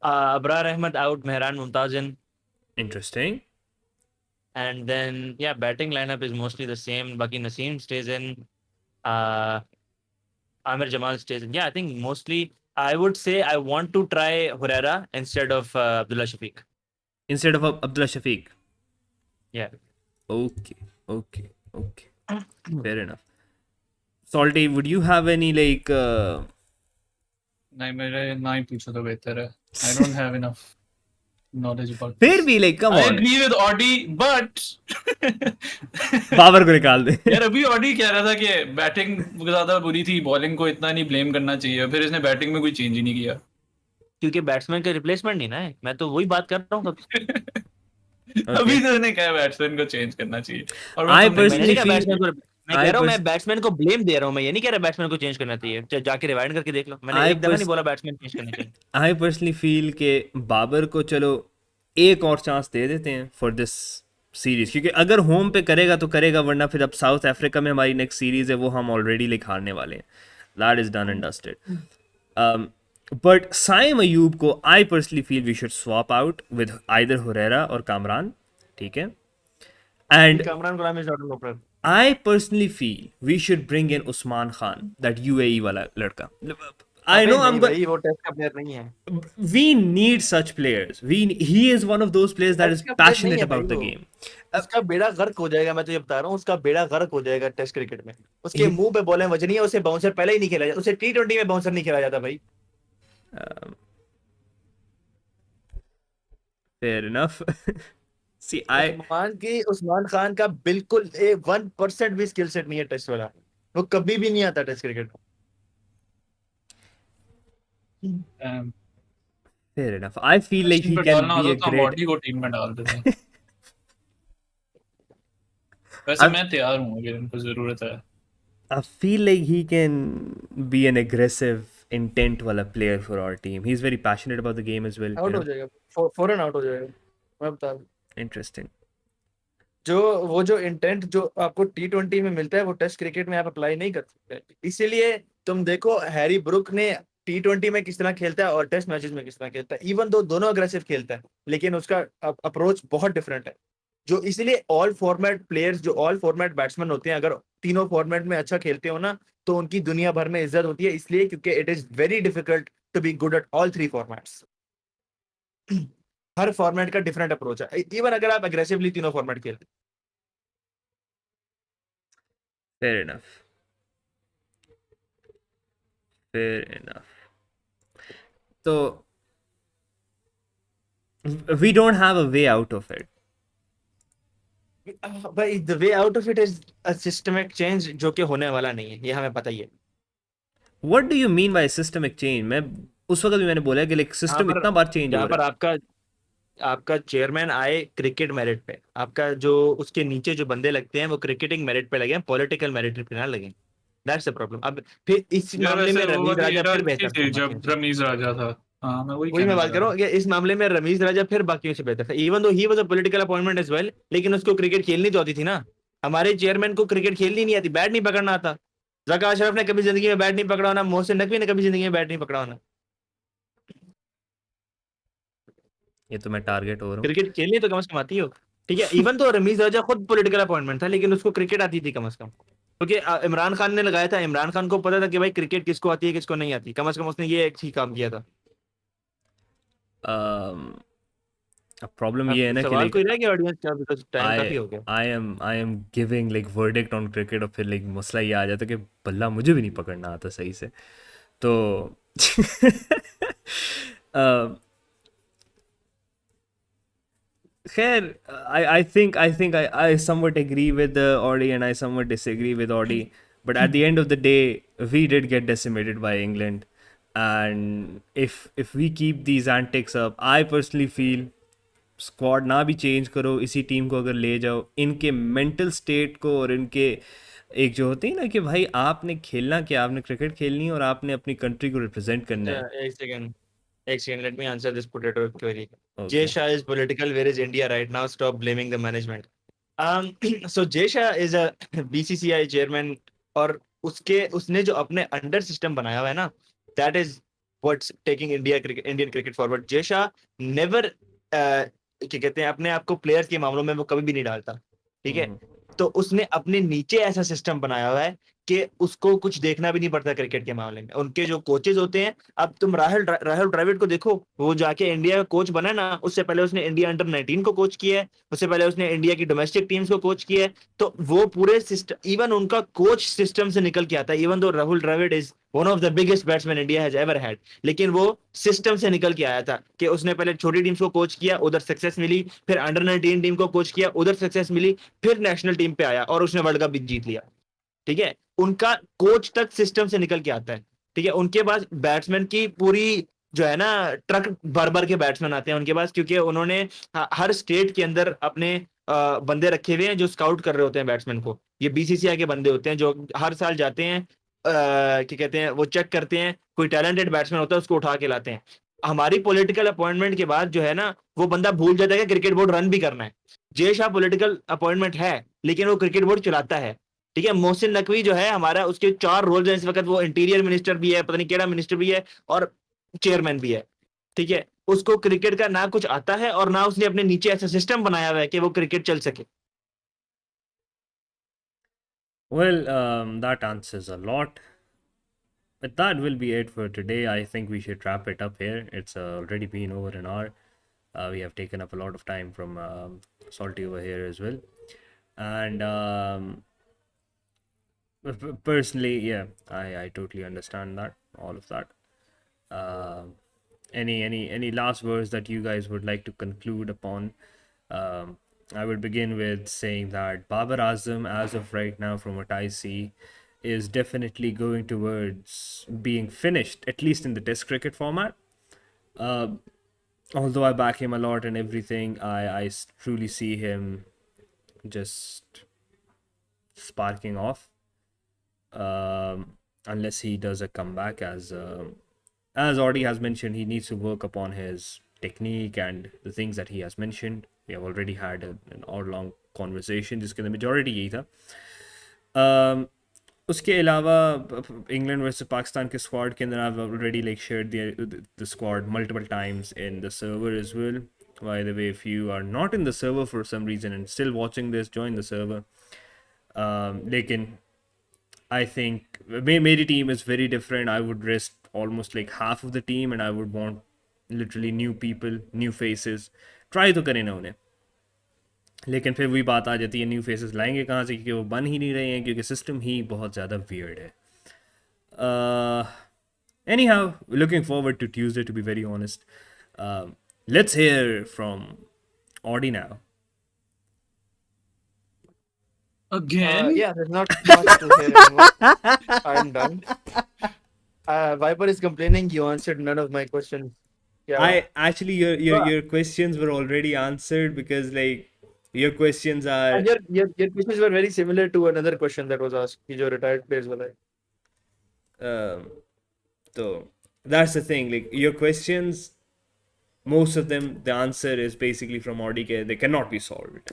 Abrar Ahmed out, Mehran Mumtaz in, interesting. and then yeah, batting lineup is mostly the same. Baki Naseem stays in, Amir Jamal stays in. Yeah, I think mostly I would say I want to try Hurera instead of Abdullah Shafiq. Instead of Abdullah Shafiq. Yeah. Okay. Fair enough. Salty, would you have any like नहीं, मेरे ना ही पूछो तो बेहतर है। I don't have enough knowledge about फिर this. भी like come I on, agree with Audi, but Babar को निकाल दे। यार अभी ऑडी कह रहा था कि बैटिंग ज्यादा बुरी थी, बॉलिंग को इतना नहीं ब्लेम करना चाहिए, फिर इसने बैटिंग में कोई चेंज ही नहीं किया। क्योंकि बैट्समैन का रिप्लेसमेंट नहीं ना है, मैं तो वही बात कर रहा हूँ कब। अभी तो उसने कहा बैट्समैन को चेंज करना चाहिए, और वो I तुमने मैंने नहीं personally कहा feel- बैट्समैन को, मैं I कह रहा हूँ मैं pers- बैट्समैन को ब्लेम दे रहा हूँ, मैं ये नहीं कह रहा बैट्समैन को चेंज करना चाहिए, जाके रिवाइंड करके देख लो, मैंने I एक दफा नहीं pers- बोला बैट्समैन चेंज करना चाहिए। I personally feel कि बाबर को चलो एक और चांस दे देते हैं फॉर दिस सीरीज, क्योंकि अगर होम पे करेगा तो करेगा, वरना फिर अब साउथ अफ्रीका में हमारी नेक्स्ट सीरीज है, वो हम ऑलरेडी लाइक हारने वाले हैं। That is done and dusted. But Saim Ayub को I personally feel we should swap out with either Hurairah और कामरान, ठीक है। And Kamran Ghulam is not a opener. I personally feel we should bring in Usman Khan, that UAE वाला लड़का। I know I'm going. वो test का player नहीं है। We need such players. He is one of those players that is Test का player passionate नहीं है about the भाई वो। game. उसका बेड़ा गर्क हो जाएगा, मैं तुझे बता रहा हूँ, उसका बेड़ा गर्क हो जाएगा टेस्ट क्रिकेट में। उसके मुंह पे बॉलें वजनी है, उसे बाउंसर पहले ही नहीं खेला जाता, उसे T20 में बाउंसर नहीं खेला जाता भाई। Fair enough. See, Usman Khan का बिल्कुल 1% भी स्किल सेट नहीं है टेस्ट वाला, वो कभी भी नहीं आता टेस्ट क्रिकेट में। fair enough. I feel like he team पे can डालना be a होता तो great. बॉडी को टीम में डाल देते हैं। वैसे मैं तैयार हूँ अगर इनको जरूरत है। I feel like he can be an aggressive intent वाला player for our team. He's very passionate about the game as well. Out You हो know? जाएगा, फौरन आउट हो जाएगा, मैं बता रहा हूँ। Interesting. जो इंटेंट जो आपको T20 में मिलता है, वो टेस्ट क्रिकेट में आप अप्लाई नहीं कर सकते। इसीलिए तुम देखो हैरी ब्रुक ने T20 में किस तरह खेलता है और टेस्ट मैचेस में किस तरह खेलता है, इवन दो दोनों अग्रेसिव खेलता है, लेकिन उसका अप्रोच बहुत डिफरेंट है। जो इसलिए ऑल फॉर्मेट प्लेयर्स, जो ऑल फॉर्मेट बैट्समैन होते हैं, अगर तीनों फॉर्मेट में अच्छा खेलते हो ना, तो उनकी दुनिया भर में इज्जत होती है, इसलिए क्योंकि it is very difficult to be good at all three formats. हर फॉर्मेट का डिफरेंट अप्रोच है, इवन अगर आप अग्रेसिवली तीनों फॉर्मेट खेलते Fair enough. Fair enough. So we don't have a way out of it. हो। भाई the way out of it is a systemic change, जो कि होने वाला नहीं है, ये हमें पता ही है। What do you mean by systemic change? मैं उस वक्त भी मैंने बोला कि लाइक जहाँ सिस्टम पर इतना बार चेंज हो जहाँ रहा पर है। आपका आपका चेयरमैन आए क्रिकेट मेरिट पे, आपका जो उसके नीचे जो बंदे लगते हैं वो क्रिकेटिंग मेरिट पे लगे हैं, पॉलिटिकल मेरिट पे ना लगे। That's the problem. अब फिर इस यार मामले में वैसे वो रमीज वाली राजा एरा फिर अच्छी बेहतर था थी बाकियों जब से। रमीज राजा था। हाँ, मैं वही वही मैं कहने बात लगा कर रहा था। हूँ कि इस मामले में रमीज राजा फिर बाकियों से बेहतर था, even though he was a political appointment as well, लेकिन उसको क्रिकेट खेलनी तो आती थी ना। हमारे चेयरमैन को क्रिकेट खेलनी नहीं आती, बैट नहीं पकड़ना आता। जका अशरफ ने कभी जिंदगी में बैट नहीं पकड़ा होना, मोहसिन नकवी ने कभी जिंदगी में बैट नहीं पकड़ा होना। ये तो मैं टारगेट हो रहा हूँ। क्रिकेट खेलनी तो कम से कम आती हो। ठीक है, इवन तो रमीज राजा खुद पॉलिटिकल अपॉइंटमेंट था, लेकिन उसको क्रिकेट आती थी कम से कम, क्योंकि इमरान खान ने लगाया था। इमरान खान को पता था कि भाई क्रिकेट किसको आती है किसको नहीं आती, कम से कम उसने ये एक ही काम किया था। अब प्रॉब्लम ये है अब ना कि सवाल लाइक कोई रह गया ऑडियंस का, बिकॉज टाइम आई काफी हो गया। I am giving like verdict on cricket और फिर लाइक मसला ये आ जाता है कि बल्ला मुझे भी नहीं पकड़ना आता सही से। तो uh, खैर I somewhat agree with the Audi and I somewhat disagree with Audi. But at the end of the day, we did get decimated by England. And if we keep these antics up, I personally feel squad ना भी change करो, इसी team को अगर ले जाओ, इनके mental state को और इनके एक जो होती है ना कि भाई आपने खेलना क्या, आपने क्रिकेट खेलनी है और आपने अपनी कंट्री को रिप्रेजेंट करना है। एक second, let me answer this potato query. Jay okay. Shah is political. Where is India right now? Stop blaming the management. So Jay Shah is a BCCI chairman, और उसने जो अपने अंडर सिस्टम बनाया हुआ है ना, that is what's taking Indian cricket forward. Jay Shah never क्या कहते हैं, अपने आप को प्लेयर्स के मामलों में वो कभी भी नहीं डालता। ठीक है, तो उसने अपने नीचे ऐसा सिस्टम बनाया हुआ है कि उसको कुछ देखना भी नहीं पड़ता क्रिकेट के मामले में। उनके जो कोचेज होते हैं, अब तुम राहुल द्रविड़ को देखो, वो जाके इंडिया का कोच बना ना, उससे पहले उसने इंडिया अंडर 19 को कोच किया है, उससे पहले उसने इंडिया की डोमेस्टिक टीम्स को कोच किया है। तो वो पूरे सिस्टम, इवन उनका कोच सिस्टम से निकल के आता है। Even though Rahul Dravid is one of the biggest batsman India has ever had, लेकिन वो सिस्टम से निकल के आया था कि उसने पहले छोटी टीम्स को कोच किया, उधर सक्सेस मिली, फिर अंडर 19 टीम को कोच किया, उधर सक्सेस मिली, फिर नेशनल टीम पे आया और उसने वर्ल्ड कप भी जीत लिया। ठीक है, उनका कोच तक सिस्टम से निकल के आता है। ठीक है, उनके पास बैट्समैन की पूरी जो है ना ट्रक भर भर के बैट्समैन आते हैं उनके पास, क्योंकि उन्होंने हर स्टेट के अंदर अपने बंदे रखे हुए हैं जो स्काउट कर रहे होते हैं बैट्समैन को। ये बीसीसीआई के बंदे होते हैं जो हर साल जाते हैं, क्या कहते हैं, वो चेक करते हैं, कोई टैलेंटेड बैट्समैन होता है उसको उठा के लाते हैं। हमारी पॉलिटिकल अपॉइंटमेंट के बाद जो है ना, वो बंदा भूल जाता है कि क्रिकेट बोर्ड रन भी करना है। जय शाह पॉलिटिकल अपॉइंटमेंट है, लेकिन वो क्रिकेट बोर्ड चलाता है। ठीक है, मोहसिन नकवी जो है हमारा, उसके 4 रोल्स हैं इस वक्त, वो इंटीरियर मिनिस्टर भी है, पता नहीं केड़ा मिनिस्टर भी है, और चेयरमैन भी है। ठीक है, उसको क्रिकेट का ना कुछ आता है और ना उसने अपने नीचे ऐसा सिस्टम बनाया हुआ है कि वो क्रिकेट चल सके। Well, that answers a lot. But that will be it for today. I think we should wrap it up here. It's already been over an hour. We have taken up a lot of time from Salty over here as well. And personally, yeah, I totally understand that, all of that. Um any last words that you guys would like to conclude upon? I would begin with saying that Babar Azam, as of right now, from what I see, is definitely going towards being finished, at least in the Test cricket format. Uh, Although I back him a lot and everything, I truly see him just sparking off, unless he does a comeback. As Audi has mentioned, he needs to work upon his technique and the things that he has mentioned. We have already had an hour long conversation जिसके अंदर majority यही था. उसके अलावा England versus Pakistan के squad के अंदर I've already like shared the squad multiple times in the server as well. By the way, if you are not in the server for some reason and still watching this, join the server. लेकिन I think मेरी team is very different. I would rest almost like half of the team and I would want literally new people, new faces. Try तो करें ना उन्हें, लेकिन फिर वही बात आ जाती है न्यू फेसेस लाएंगे कहाँ से, क्योंकि वो बन ही नहीं रहे हैं, क्योंकि सिस्टम ही बहुत ज़्यादा वियर्ड है. Anyhow, looking forward to Tuesday, to be very honest. Let's hear from Audi now. Again? Yeah, there's not much to hear anymore. I'm done. Viper is complaining you answered none of my questions. Yeah. I actually your questions were already answered, because like your questions are And your questions were very similar to another question that was asked. कि जो retired players वाला है. so that's the thing, like your questions, most of them the answer is basically from Audi ke they cannot be solved.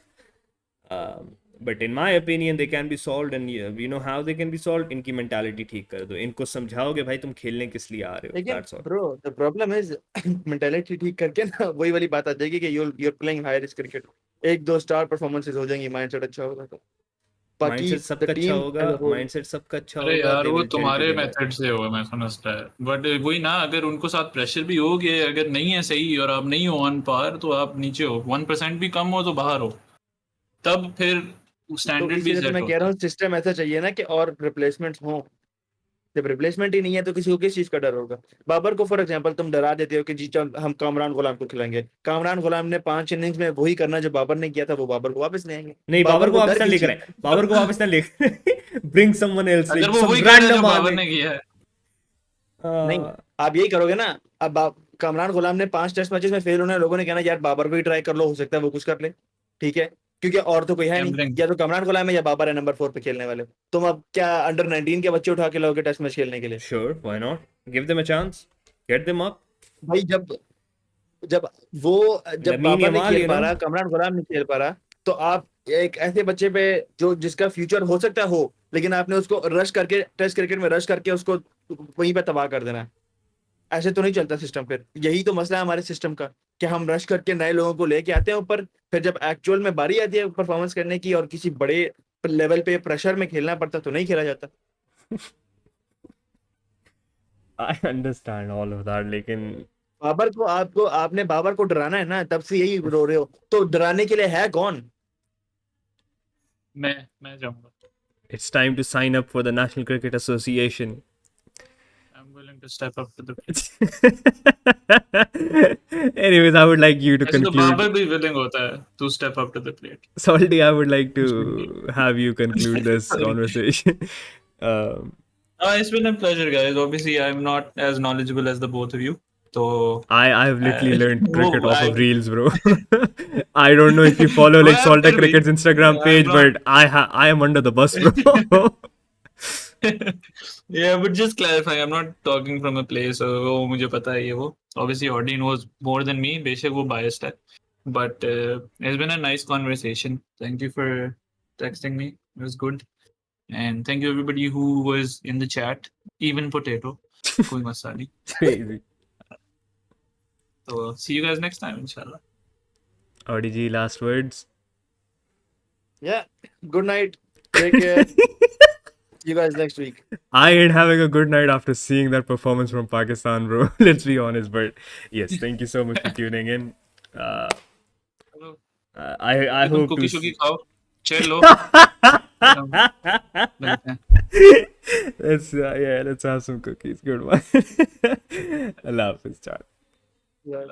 But in my opinion they can be solved, and you know how they can be solved. इनकी mentality ठीक कर दो, इनको समझाओगे भाई तुम खेलने किस लिए आ रहे हो. लेकिन That's all. bro, the problem is mentality ठीक करके ना वही वाली बात आ जाएगी कि you're playing high risk cricket. एक दो स्टार परफॉर्मेंसेस हो जाएंगी, माइंडसेट अच्छा होगा तो बाकी माइंडसेट the सबका अच्छा team होगा, as a whole. माइंडसेट सबका अच्छा अरे होगा. यार they वो will gel तुम्हारे together. मेथड से होगा, मैं समझता है, बट वही ना, अगर उनको साथ प्रेशर भी हो गया, अगर नहीं है सही और आप नहीं हो ऑन पार, तो आप नीचे हो, 1% भी कम हो तो बाहर हो, तब फिर तो स्टैंडर्ड भी इसीलिए तो सेट मैं कह होता रहा है. हूँ सिस्टम ऐसा चाहिए ना कि और रिप्लेसमेंट्स हों. जब रिप्लेसमेंट ही नहीं है तो किसी को किस चीज का डर होगा. बाबर को फॉर एग्जांपल तुम डरा देते हो कि जी चल हम कामरान गुलाम को खिलाएंगे. कामरान गुलाम ने 5 इनिंग्स में वही करना जो बाबर ने किया था, वो बाबर को वापस ले आएंगे. नहीं, बाबर को डर वापस ना किस लेकर चीज आए, बाबर को वापस ना लेकर ब्रिंग समवन एल्स, अगर लाइक वो सम वही कर रहा है जो रैंडम बाबर आदमी. ने किया है. नहीं, आप यही करोगे ना. अब कामरान गुलाम ने 5 टेस्ट मैचेस में फेल होने, लोगों ने कहना यार बाबर को ही ट्राई कर लो, हो सकता है वो कुछ कर ले. ठीक है, क्योंकि और तो कोई है नहीं, गैम्बलिंग. या तो कामरान गुलाम है या बाबर है नंबर 4 पे खेलने वाले. तुम अब क्या अंडर 19 के बच्चे उठा के लाओगे टेस्ट मैच खेलने के लिए? Sure, why not? Give them a chance. Get them up. भाई जब जब वो जब Lamine बाबर नहीं Yamal, खेल you पा know. रहा, कामरान गुलाम नहीं खेल पा रहा, तो आप एक ऐसे बच्चे पे जो जिसका फ्यूचर हो सकता हो, लेकिन आपने उसको रश करके टेस्ट क्रिकेट में रश करके उसको वहीं पे तबाह कर देना. ऐसे तो नहीं चलता सिस्टम. फिर यही तो मसला है हमारे सिस्टम का कि हम रश करके नए लोगों को लेके आते हैं ऊपर, फिर जब एक्चुअल में बारी आती है परफॉर्मेंस करने की और किसी बड़े लेवल पे प्रेशर में खेलना पड़ता तो नहीं खेला जाता. I understand all of that, लेकिन बाबर को आपने बाबर को डराना है ना, तब से यही रो रहे हो. तो डराने के लिए है कौन? मैं जाऊंगा. it's time to sign up for the National Cricket Association. I'm willing to step up to the plate. Anyways, I would like you to ऐसे तो conclude. बाबर भी willing होता है to step up to the plate. Salty, I would like to have you conclude this Sorry. conversation. Um, It's been a pleasure, guys. Obviously, I'm not as knowledgeable as the both of you. So I've literally learned cricket वो off of I- reels, bro. I don't know if you follow like Well, Salta फिर भी, Cricket's Instagram I'm page, not- but I am under the bus, bro. Yeah, but just clarifying, I'm not talking from a place. वो मुझे पता है ये वो. Obviously, Audi knows more than me. बेशक वो biased है. But it's been a nice conversation. Thank you for texting me. It was good. And thank you everybody who was in the chat. Even Potato. कोई मसला नहीं. Crazy. So see you guys next time, inshallah. ODG, last words. Yeah, good night, take care. See you guys next week. I ain't having a good night after seeing that performance from Pakistan, bro. Let's be honest, but yes, thank you so much for tuning in. Hello. I तुम hope cookie to. shookie खाओ. Chill लो. मिलते हैं. Let's have some cookies. Good one. Allah Hafiz, chat. Yeah.